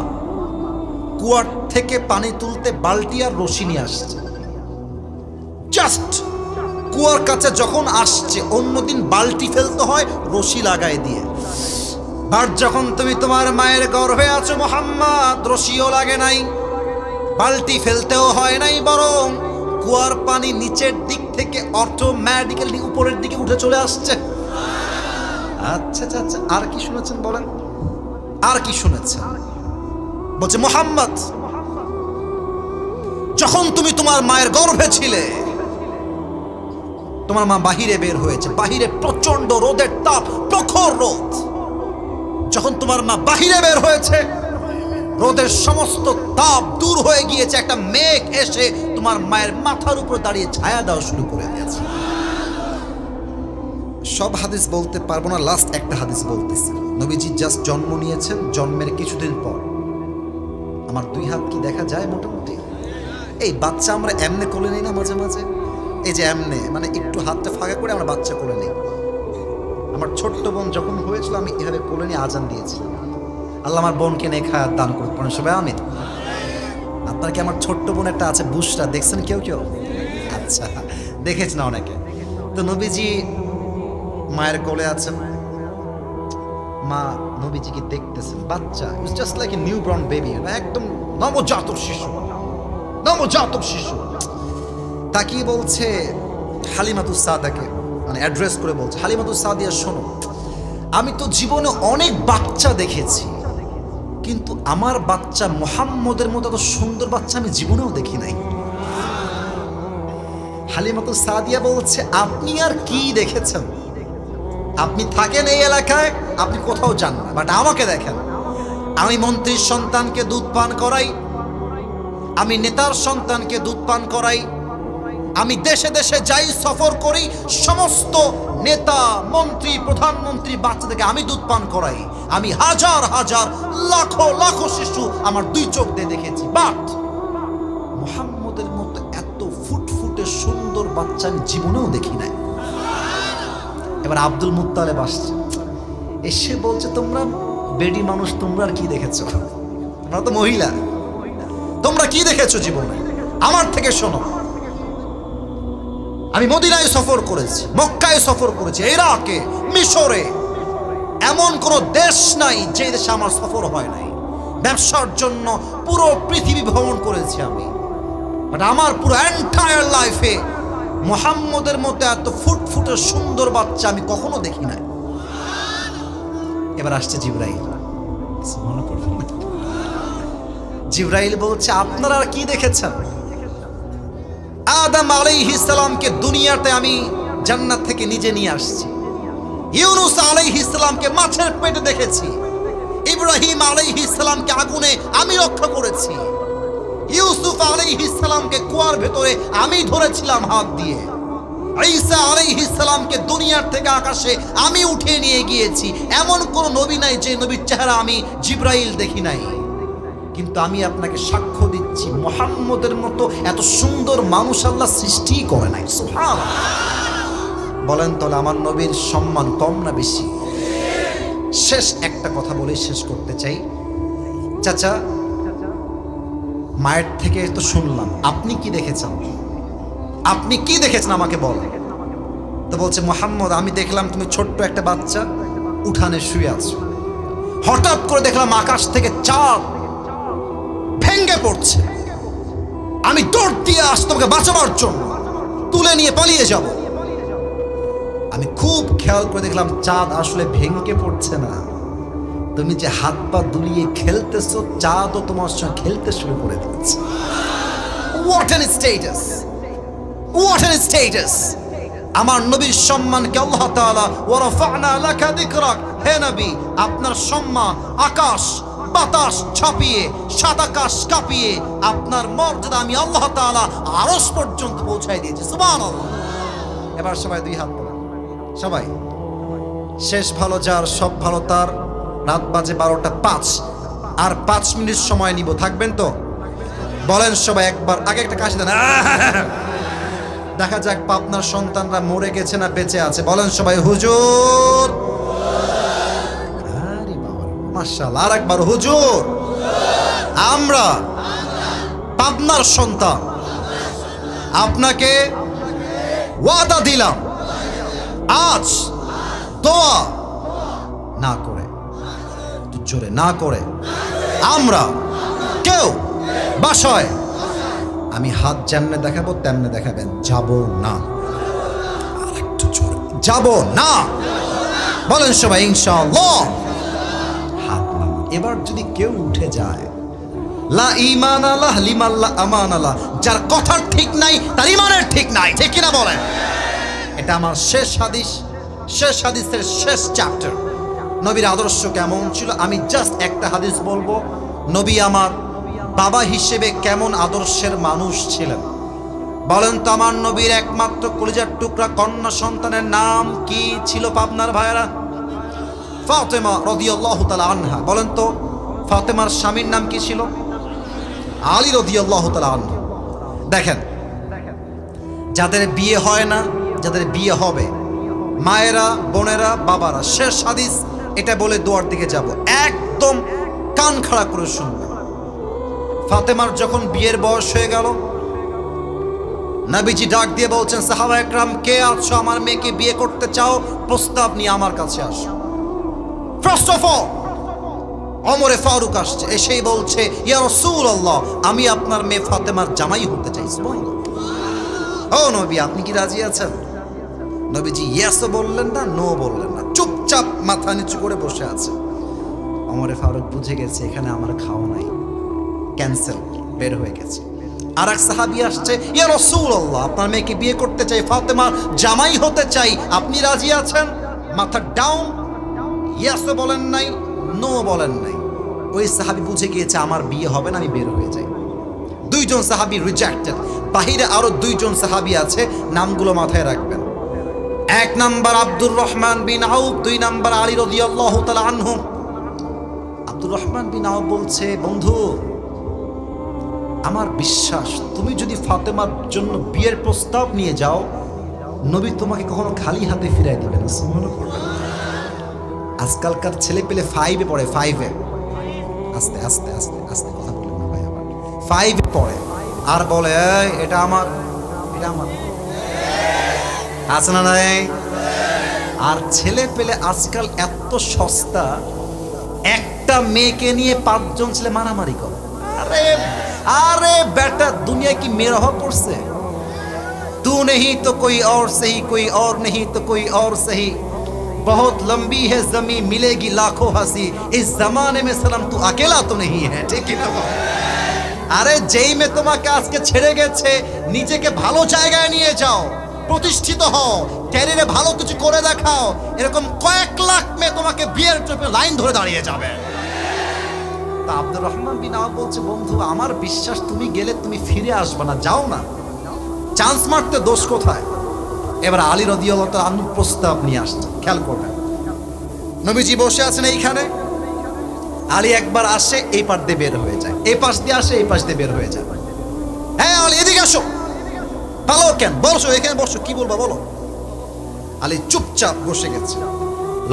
কুয়ার থেকে পানি তুলতে বালতি আর রশি নিয়ে আসছে। জাস্ট কুয়ার কাছে যখন আসছে, অন্যদিন বালতি ফেলতে হয় রশি লাগাই দিয়ে। আর যখন তুমি তোমার মায়ের গর্ভে আছো মুহাম্মদ, রশিও লাগে নাই, বালতি ফেলতেও হয় নাই, বরং কুয়ার পানি নিচের দিক থেকে অটোমেটিক্যালি উপরের দিকে উঠে চলে আসছে। আচ্ছা আচ্ছা, আর কি শুনেছেন বলেন? আর কি শুনেছেন? বলছে মুহাম্মদ, যখন তুমি তোমার মায়ের গর্ভে ছিলে, তোমার মা বাহিরে বের হয়েছে, বাহিরে প্রচন্ড রোদের তাপ, প্রখর রোদ। যখন তোমার মা বাহিরে বের হয়েছে, রোদের সমস্ত তাপ দূর হয়ে গিয়েছে, একটা মেঘ এসে তোমার মায়ের মাথার উপর দাঁড়িয়ে ছায়া দেওয়া শুরু করে দিয়েছে। সব হাদিস বলতে পারবো না, লাস্ট একটা হাদিস বলতেছি। নবীজি জাস্ট জন্ম নিয়েছেন, জন্মের কিছুদিন পর আমার 2 হাত কি দেখা যায় মোটামুটি? এই বাচ্চা আমরা এমনে কোলে নিই না মাঝে মাঝে, এই যে এমনে, মানে একটু হাতটা ফাঁকা করে আমরা বাচ্চা কোলে নিই। আমার ছোট্ট বোন যখন হয়েছিল, আমি এভাবে কোলে নিয়ে আজান দিয়েছিলাম। আল্লাহ আমার বোনকে নেক হায়াত দান করুন, পড়েন সবাই আমিন। আপনার কি আমার ছোট্ট বোন একটা আছে, বুশরা, দেখছেন কেউ কেউ? আচ্ছা, দেখেছ না অনেকে। তো নবীজি মায়ের কোলে আছেন, মা নবীজিকে দেখতেছেন, বাচ্চা, it's just like a new born baby, একদম নবজাতক শিশু, নবজাতক শিশু। তাকিয়ে বলছে হালিমাতুস সাদিয়াকে, মানে অ্যাড্রেস করে বলছে, হালিমাতুস সাদিয়া শোনো, আমি তো জীবনে অনেক বাচ্চা দেখেছি, কিন্তু আমার বাচ্চা মুহাম্মদের মতো এত সুন্দর বাচ্চা আমি জীবনেও দেখি নাই। হালিমাতুস সাদিয়া বলছে, আপনি আর কি দেখেছেন? আপনি থাকেন এই এলাকায়, আপনি কোথাও যান না, বাট আমাকে দেখেন। আমি মন্ত্রীর সন্তানকে দুধ পান করাই, আমি নেতার সন্তানকে দুধ পান করাই, আমি দেশে দেশে যাই, সফর করি, সমস্ত নেতা, মন্ত্রী, প্রধানমন্ত্রী বাচ্চাদেরকে আমি দুধ পান করাই। আমি হাজার হাজার লাখো লাখো শিশু আমার 2 চোখ দিয়ে দেখেছি, বাট মুহাম্মদের মতো এত ফুটফুটে সুন্দর বাচ্চা আমি জীবনেও দেখি নাই। এবার আব্দুল মুত্তালেব আসছে, এসে বলছে, তোমরা বেডি মানুষ, তোমরা আর কি দেখেছো? তোমরা তো মহিলা, তোমরা কি দেখেছো জীবনে? আমার থেকে শোনো। আমি মদিনায় সফর করেছি, মক্কায় সফর করেছি, ইরাকে, মিশরে, এমন কোন দেশ নাই যে দেশে আমার সফর হয় নাই। ব্যবসার জন্য পুরো পৃথিবী ভ্রমণ করেছি আমি, বাট আমার পুরো এন্টায়ার লাইফে মুহাম্মদের মতো এত ফুটফুটে সুন্দর বাচ্চা আমি কখনো দেখি নাই। এবার আসছে জিবরাইল। জিবরাইল বলছে, আপনারা আর কি দেখেছেন? আদম আলাইহিস সালামকে দুনিয়াতে আমি জান্নাত থেকে নিজে নিয়ে আসছি, ইউনুস আলাইহিস সালামকে মাছের পেটে দেখেছি, ইব্রাহিম আলাইহিস সালামকে আগুনে আমি রক্ষা করেছি, ইউসুফ আলাইহিস সালামকে কুয়ার ভেতরে আমি ধরেছিলাম হাত দিয়ে, ঈসা আলাইহিস সালামকে দুনিয়ার থেকে আকাশে আমি উঠিয়ে নিয়ে গিয়েছি। এমন কোন নবী নাই যে নবীর চেহারা আমি জিবরাইল দেখি নাই। কিন্তু আমি আপনাকে সাক্ষ্য দিচ্ছি, মুহাম্মদের মতো এত সুন্দর মানুষ আল্লাহ সৃষ্টি করে নাই। সুবহানাল্লাহ। বলেন তাহলে আমার নবীর সম্মান কম না বেশি? শেষ একটা কথা বলে শেষ করতে চাই। চাচা, মায়ের থেকে তো শুনলাম, আপনি কি দেখেছেন? আপনি কি দেখেছেন আমাকে বলেন। তো বলছে, মুহাম্মদ আমি দেখলাম তুমি ছোট্ট একটা বাচ্চা উঠানে শুয়ে আছো, হঠাৎ করে দেখলাম আকাশ থেকে চাঁদ ভেঙ্গে পড়ছে, আমি দৌড় দিয়ে আসছি তোমাকে বাঁচাবার জন্য, তুলে নিয়ে পালিয়ে যাব। আমি খুব খেয়াল করে দেখলাম চাঁদ আসলে ভেঙ্গে পড়ছে না, তুমি যে হাত পা দুলিয়ে খেলতেছো চাঁদও তোমার সঙ্গে খেলতে শুরু করে দিচ্ছে। What an status! What an status! আমার নবীর সম্মানকে আল্লাহ তাআলা ওয়া রাফা'না লাকা যিকরাক, হে নবী আপনার সম্মান আকাশ বাতাস ছাপিয়ে, সাত আকাশ কাঁপিয়ে আপনার মর্যাদা আমি আল্লাহ তাআলা আরশ পর্যন্ত পৌঁছায় দিয়েছি। সুবহানাল্লাহ। এবার সবাই দুই হাত তোলেন, সবাই। শেষ ভালো যার সব ভালো তার। রাত বাজে 12টা 5, আর 5 মিনিট সময় নিব, থাকবেন তো? বলেন সবাই একবার, আগে একটা কাশি দেন। দেখা যাক পাবনার সন্তানরা মরে গেছে না বেঁচে আছে। বলেন সবাই হুজুর। আরে বাবা মাশাআল্লাহ, আর একবার হুজুর। আমরা পাবনার সন্তান, আপনাকে ওয়াদা দিলাম আজ দোয়া না করে, জোরে না করে, আমরা কেউ বাসায় আমি হাত যেমনে দেখাবো তেমনে দেখাবেন, যাব না। আর একটু জোরে, যাব না। বলেন সবাই ইনশাআল্লাহ। হাত নামান। এবার যদি কেউ উঠে যায়, লা ঈমান আলাহ লিমান লা আমান আলাহ, যার কথার ঠিক নাই তার ঈমানের ঠিক নাই, ঠিক কিনা বলেন? এটা আমার শেষ হাদিস, শেষ হাদিসের শেষ চ্যাপ্টার। নবীর আদর্শ কেমন ছিল আমি জাস্ট একটা হাদিস বলবো। নবী আমার বাবা হিসেবে কেমন আদর্শের মানুষ ছিলেন বলেন তো? আমার নবীর একমাত্র কলিজার টুকরা কন্যা সন্তানের নাম কি ছিল পাবনার ভাইরা? ফাতেমা রাদিয়াল্লাহু তাআলা আনহা। বলেন তো ফাতেমার স্বামীর নাম কি ছিল? আলী রাদিয়াল্লাহু তাআলা আনহু। দেখেন, যাদের বিয়ে হয় না, যাদের বিয়ে হবে, মায়েরা, বোনেরা, বাবারা, শেষ হাদিস এটা বলে দোয়ার দিকে যাব, একদম কান খাড়া করে শুনবেন। ফাতেমার যখন বিয়ের বয়স হয়ে গেল, নবীজি ডাক দিয়ে বলছেন, সাহাবা একরাম কে আছো আমার মেয়েকে বিয়ে করতে চাও, প্রস্তাব নিয়ে আমার কাছে আসো। ফার্স্ট অফ অল ওমরে ফারুক আসছে, এসেই বলছে, ইয়া রাসূলুল্লাহ আমি আপনার মেয়ে ফাতেমার জামাই হতে চাই। সুবহানাল্লাহ। ও নবী আপনি কি রাজি আছেন? নবীজি ইয়েসও বললেন না, নো বললেন না, চুপচাপ মাথা নিচু করে বসে আছে। ওমরে ফারুক বুঝে গেছে এখানে আমার খাওয়া নাই, ক্যান্সেল, বের হয়ে গেছে। আর এক সাহাবী আসছে, ইয়া রাসূলুল্লাহ আপনার মেয়েকে বিয়ে করতে চাই, ফাতেমার জামাই হতে চাই, আপনি রাজি আছেন? মাথা ডাউন, ইয়েসও বলেন নাই, নো বলেন নাই। ওই সাহাবী বুঝে গিয়েছে আমার বিয়ে হবে না, আমি বের হয়ে যাই। দুইজন সাহাবী রিজেক্টেড, বাহিরে আরো দুইজন সাহাবী আছে, নামগুলো মাথায় রাখবেন। এক নাম্বার আব্দুর রহমান বিন আউফ, দুই নাম্বার আলী রাদিয়াল্লাহু তাআলা আনহু। আব্দুর রহমান বিন আউফ বলছে, বন্ধু আমার বিশ্বাস তুমি যদি ফাতেমার জন্য বিয়ের প্রস্তাব নিয়ে যাও, নবী তোমাকে কখনো খালি হাতে ফিরাই দিবেন না। সুবহানাল্লাহ। আজকালকার ছেলে পেলে 5-এ পড়ে, 5-এ, আস্তে আস্তে আস্তে আস্তে কথা বলেন না ভাই, আবার 5-এ পড়ে আর বলে এটা আমার, এটা আমার, আছে না নাই? আর ছেলে পেলে আজকাল এত সস্তা, একটা মেয়েকে নিয়ে 5 জন ছেলে মারামারি করে। আরে আরে বেটা, দুনিয়া কি মেয়ের অভাব পড়ছে? तू नहीं तो कोई और सही, कोई और नहीं तो कोई और सही, बहुत लंबी है जमीन मिलेगी लाखों हंसी, इस जमाने में सनम तू अकेला तो नहीं है, ठीक है ना? আরে যেই মেয়ে তোমাকে আজকে ছেড়ে গেছে, নিজেকে ভালো জায়গায় নিয়ে যাও, প্রতিষ্ঠিত হও, ক্যারিয়ারে ভালো কিছু করে দেখাও, এরকম কয়েক লাখ মেয়ে তোমাকে বিয়ের জন্য লাইন ধরে দাঁড়িয়ে যাবে। তা আব্দুর রহমান বিন আওফ বলছে, বন্ধু আমার বিশ্বাস তুমি গেলে তুমি ফিরে আসবে না, যাও না, চান্স মারতে দোষ কোথায়? এবার আলী রাদিয়াল্লাহু তাআলা আনহু প্রস্তাব নিয়ে আসছে। খেয়াল করবেন, নবীজি বসে আছেন এইখানে, আলী একবার আসে এই পাশ দিয়ে বের হয়ে যায়, এই পাশ দিয়ে আসে এই পাশ দিয়ে বের হয়ে যায়। হ্যাঁ আলী এদিকে আসো, পালাও কেন, বসো এখানে বসো, কি বলবা বলো। আলী চুপচাপ বসে গেছে,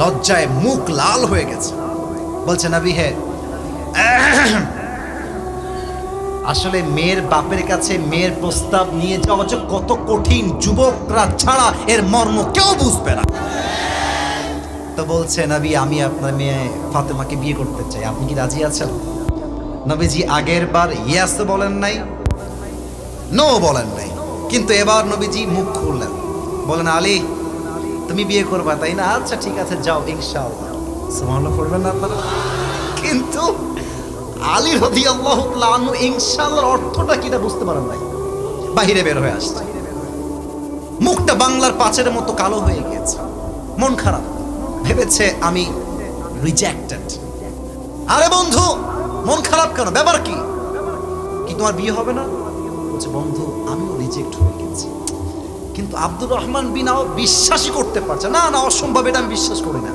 লজ্জায় মুখ লাল হয়ে গেছে। বলছে, নবী হে, আসলে মেয়ের বাপের কাছে মেয়ের প্রস্তাব নিয়ে যাওয়া যে কত কঠিন, যুবকরা ছাড়া এর মর্ম কেউ বুঝবে না। তো বলছে, নবী আমি আপনার মেয়ে ফাতেমাকে বিয়ে করতে চাই, আপনি কি রাজি আছেন? নবীজি আগের বার ইয়েস বলেন নাই, নো বলেন নাই, কিন্তু এবার নবীজি মুখ খুললেন, বলেন, আলী তুমি বিয়ে করবা তাই না? আচ্ছা ঠিক আছে যাও, ইনশাআল্লাহ। সুবহানাল্লাহ পড়বেন না আপনারা? কিন্তু আলী রাদিয়াল্লাহু তাআলা আনহু ইনশাআল্লাহর অর্থটা কিটা বুঝতে পারেন নাই, বাহিরে বের হয়ে আসছে, মুখটা বাংলার পাঁচের মতো কালো হয়ে গেছে, মন খারাপ, ভেবেছে আমি রিজেক্টেড। আরে বন্ধু মন খারাপ কেন, ব্যাপার কি? কি তোমার বিয়ে হবে না? বলছে, বন্ধু আমিও রিজেক্ট হয়ে গেছি, কিন্তু আব্দুর রহমান বিন আওফ বিশ্বাসই করতে পারছে না, না অসম্ভব, এটা আমি বিশ্বাস করি না।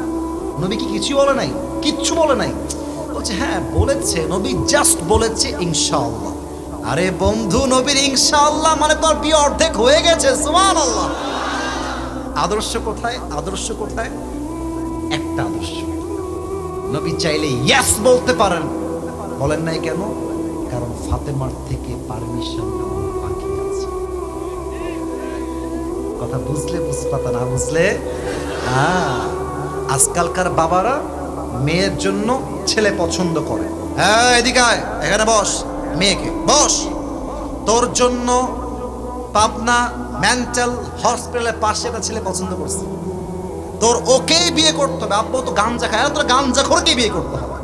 নবী কি কিছু বলে নাই? কিচ্ছু বলে নাই। বলছে, হ্যাঁ বলেছে, নবী জাস্ট বলেছে ইনশাআল্লাহ। আরে বন্ধু, নবীর ইনশাআল্লাহ মানে তোর বিয়ে অর্ধেক হয়ে গেছে। সুবহানাল্লাহ। আদর্শ কোথায়? আদর্শ কোথায়? একটা আদর্শ, নবী চাইলে ইয়েস বলতে পারেন, বলেন নাই কেন? কারণ ফাতেমার থেকে পারমিশন বাকি আছে। কথা বুঝলে বুঝপাতা, না বুঝলে আজকালকার বাবারা মেয়ের জন্য ছেলে পছন্দ করে। হ্যাঁ এদিকে আয়, এখানে বস, মেয়েকে বস, তোর জন্য পাবনা মেন্টাল হসপিটালের পাশে একটা ছেলে পছন্দ করছে, তোর ওকেই বিয়ে করতে হবে। আব্বু তো গাঞ্জা খায়, তোর গাঞ্জা খোরকে বিয়ে করতে হবে।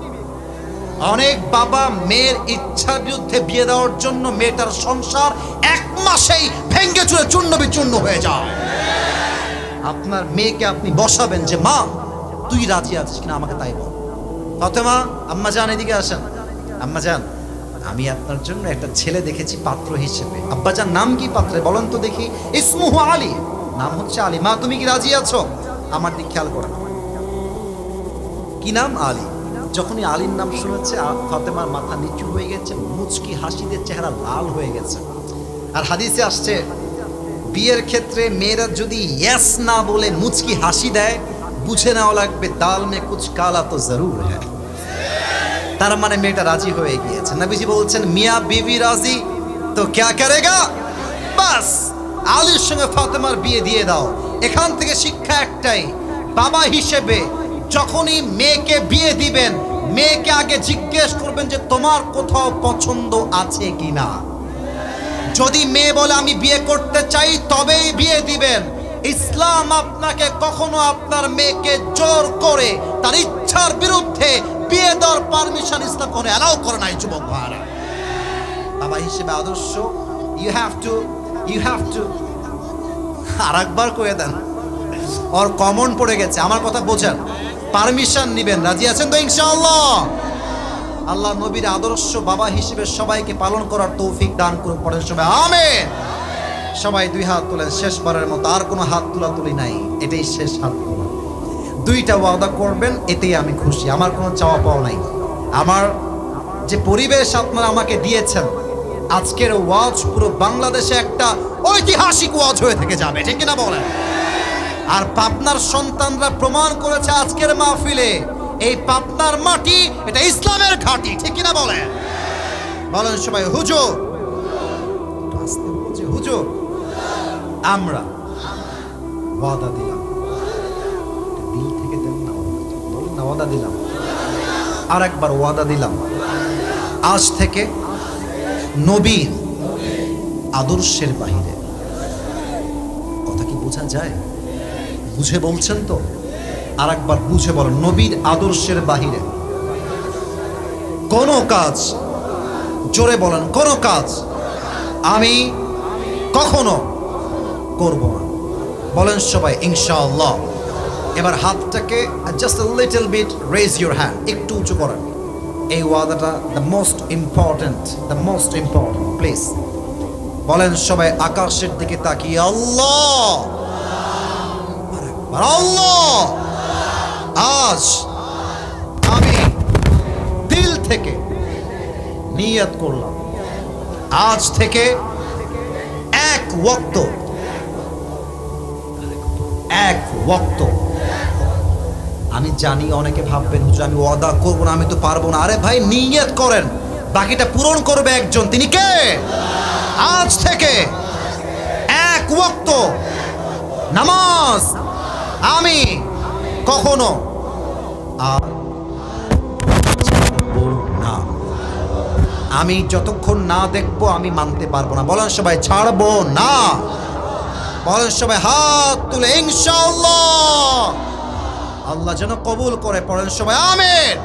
অনেক বাবা মেয়ের ইচ্ছার বিরুদ্ধে বিয়ে দেওয়ার জন্য মেয়েটার সংসার এক মাসেই ভেঙ্গে চুরে চূর্ণ বিচূর্ণ হয়ে যায়। আপনার মেয়েকে আপনি বসাবেন যে মা তুই রাজি আছিস কিনা আমাকে তাই বল। ফাতেমা, আম্মা জান এদিকে আসেন। আম্মা জান আমি আপনার জন্য একটা ছেলে দেখেছি পাত্র হিসেবে। আব্বা জান নাম কি পাত্রে বলেন তো দেখি? ইসমুহু আলী, নাম হচ্ছে আলী। মা তুমি কি রাজি আছো? আমার দিক খেয়াল করেন, কি নাম? আলী। যখনই আলীর নাম শুনেছে ফাতেমার মাথা নিচু হয়ে গেছে, মুচকি হাসিতে চেহারা লাল হয়ে গেছে। আর হাদিসে আসছে বিয়ের ক্ষেত্রে মেয়েরা যদি ইয়েস না বলে মুচকি হাসি দেয়, বুঝে নেওয়া লাগবে দাল মে কুছ কালা তো জরুর হ্যায়। তার মানে মেয়েটা রাজি হয়ে গিয়েছে। নবীজি বলছেন, মিয়া বিবি রাজি তো ক্যা করেগা, বাস আলীর সঙ্গে ফাতেমার বিয়ে দিয়ে দাও। এখান থেকে শিক্ষা একটাই, বাবা হিসেবে যখনই মেয়েকে বিয়ে দিবেন, মেয়েকে আগে জিজ্ঞেস করবেন যে তোমার কোথাও পছন্দ আছে কিনা। যদি মেয়ে বলে আমি বিয়ে করতে চাই তবেই বিয়ে দিবেন। ইসলাম আপনাকে কখনো আপনার মেয়েকে জোর করে তার ইচ্ছার বিরুদ্ধে বিয়ে দেওয়ার পারমিশন ইসলাম কোনো অ্যালাউ করে নাই। যুবক ভাইরা, বাবা হিসেবে আদর্শ, ইউ হ্যাভ টু আর একবার করে দেন, ওর কমন পড়ে গেছে, আমার কথা বোঝেন, পারমিশন নিবেন। রাজি আছেন তো ইনশাআল্লাহ? আল্লাহ নবীর আদর্শ বাবা হিসেবে সবাইকে পালন করার তৌফিক দান করুন। পড়েন সবাই আমিন। সবাই দুই হাত তোলেন শেষবারের মতো, আর কোনো হাত তুলি নাই, এটাই শেষ হাত তোলা। দুইটা ওয়াদা করবেন, এতেই আমি খুশি, আমার কোনো চাওয়া পাওয়া নাই। আমার যে পরিবেশ আপনারা আমাকে দিয়েছেন, আজকের ওয়াজ পুরো বাংলাদেশে একটা ঐতিহাসিক ওয়াজ হয়ে থেকে যাবে, ঠিক কিনা বলেন? আর পাবনার সন্তানরা প্রমাণ করেছে আজকের মাহফিলে, এই পাবনার মাটি এটা ইসলামের ঘাঁটি, ঠিক কিনা বলেন? বলেন সবাই হুজুর। হুজুর আমরা ওয়াদা দিলাম, দিল থেকে দেন না, বলেন না, ওয়াদা দিলাম, আর একবার ওয়াদা দিলাম, আজ থেকে নবীর আদর্শের বাহিরে। কথা কি বোঝা যায়? বুঝে বলছেন তো? আর একবার বুঝে বলেন, নবীর আদর্শের বাহিরে কোনো কাজ, জোরে বলেন, কোনো কাজ আমি কখনো করব না। বলেন সবাই ইনশাআল্লাহ। এবার হাতটাকে just a little bit raise your hand, একটু উঁচু করেন। এই ওয়াদাটা দ্য মোস্ট ইম্পর্টেন্ট, প্লিজ বলেন সবাই আকাশের দিকে তাকিয়ে আল্লাহ, আল্লাহ আজ আমি দিল থেকে নিয়ত করলাম, আজ থেকে এক ওয়াক্ত আমি জানি অনেকে ভাববেন হুজুর আমি ওয়াদা করবো না, আমি তো পারবো না। আরে ভাই নিয়ত করেন, বাকিটা পূরণ করবে একজন, তিনি কে? আজ থেকে এক ওয়াক্ত নামাজ আমি কখনো আর ছাড়বো না। আমি যতক্ষণ না দেখবো আমি মানতে পারবো না। বলেন সবাই ছাড়বো না। বলেন সবাই হাত তুলে ইনশাআল্লাহ। আল্লাহ যেন কবুল করে। পড়েন সবাই আমিন।